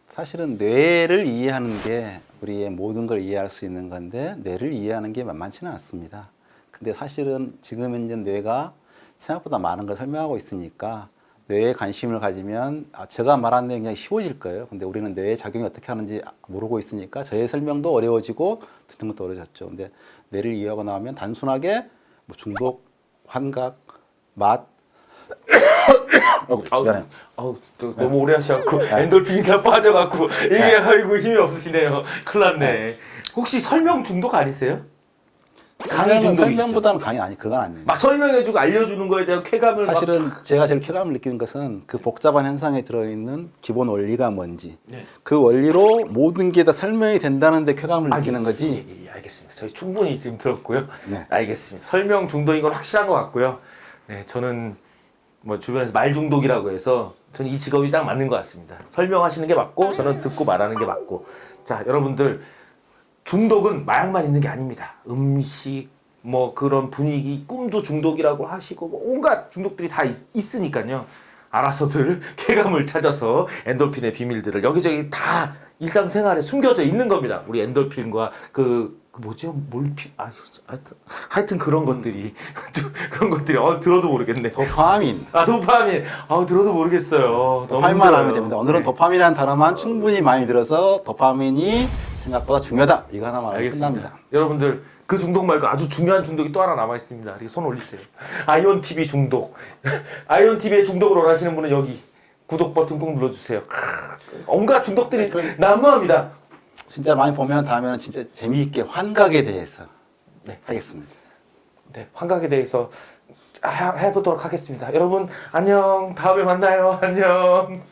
[SPEAKER 1] 사실은 뇌를 이해하는 게 우리의 모든 걸 이해할 수 있는 건데 뇌를 이해하는 게 만만치는 않습니다. 근데 사실은 지금 현재 뇌가 생각보다 많은 걸 설명하고 있으니까 뇌에 관심을 가지면 제가 말하는 내용이 그냥 쉬워질 거예요. 근데 우리는 뇌의 작용이 어떻게 하는지 모르고 있으니까 저의 설명도 어려워지고 듣는 것도 어려워졌죠. 근데 뇌를 이해하고 나면 단순하게 뭐 중독, 환각, 맛 미안해요.
[SPEAKER 2] 너무 오래 하셔갖고 엔돌핀이 다 빠져갖고 이게 아이고 힘이 없으시네요. 큰일 났네. 혹시 설명 중독 아니세요? 강의 중독이시죠?
[SPEAKER 1] 설명보다는 강의 아니 그건 아니에요.
[SPEAKER 2] 막 설명해주고 알려주는 거에 대한 쾌감을
[SPEAKER 1] 사실은 제가 제일 쾌감을 느끼는 것은 그 복잡한 현상에 들어있는 기본 원리가 뭔지
[SPEAKER 2] 네.
[SPEAKER 1] 그 원리로 모든 게 다 설명이 된다는 데 쾌감을 느끼는 거지.
[SPEAKER 2] 예, 알겠습니다. 저희 충분히 지금 들었고요.
[SPEAKER 1] 네.
[SPEAKER 2] 알겠습니다. 설명 중독인 건 확실한 것 같고요. 네, 저는 뭐 주변에서 말 중독이라고 해서 저는 이 직업이 딱 맞는 것 같습니다. 설명하시는 게 맞고 저는 듣고 말하는 게 맞고. 자, 여러분들 중독은 마약만 있는 게 아닙니다. 음식, 뭐 그런 분위기, 꿈도 중독이라고 하시고 뭐 온갖 중독들이 다 있으니까요. 알아서들 쾌감을 찾아서 엔돌핀의 비밀들을 여기저기 다 일상생활에 숨겨져 있는 겁니다. 우리 엔돌핀과 뭐죠? 몰핀? 하여튼 그런 것들이 그런 것들이 들어도 모르겠네.
[SPEAKER 1] 도파민.
[SPEAKER 2] 도파민. 들어도 모르겠어요.
[SPEAKER 1] 도파민만 하면 됩니다. 오늘은 도파민이라는 단어만 충분히 많이 들어서 도파민이 생각보다 중요하다. 이거 하나만 하면
[SPEAKER 2] 알겠습니다.
[SPEAKER 1] 끝납니다.
[SPEAKER 2] 여러분들 그 중독 말고 아주 중요한 중독이 또 하나 남아 있습니다. 이렇게 손 올리세요. 아이온 TV 중독. 아이온 TV의 중독을 원하시는 분은 여기 구독 버튼 꼭 눌러주세요. 온갖 중독들이 난무합니다.
[SPEAKER 1] 진짜 많이 보면 다음에는 진짜 재미있게 환각에 대해서 하겠습니다.
[SPEAKER 2] 네, 환각에 대해서 해보도록 하겠습니다. 여러분 안녕. 다음에 만나요. 안녕.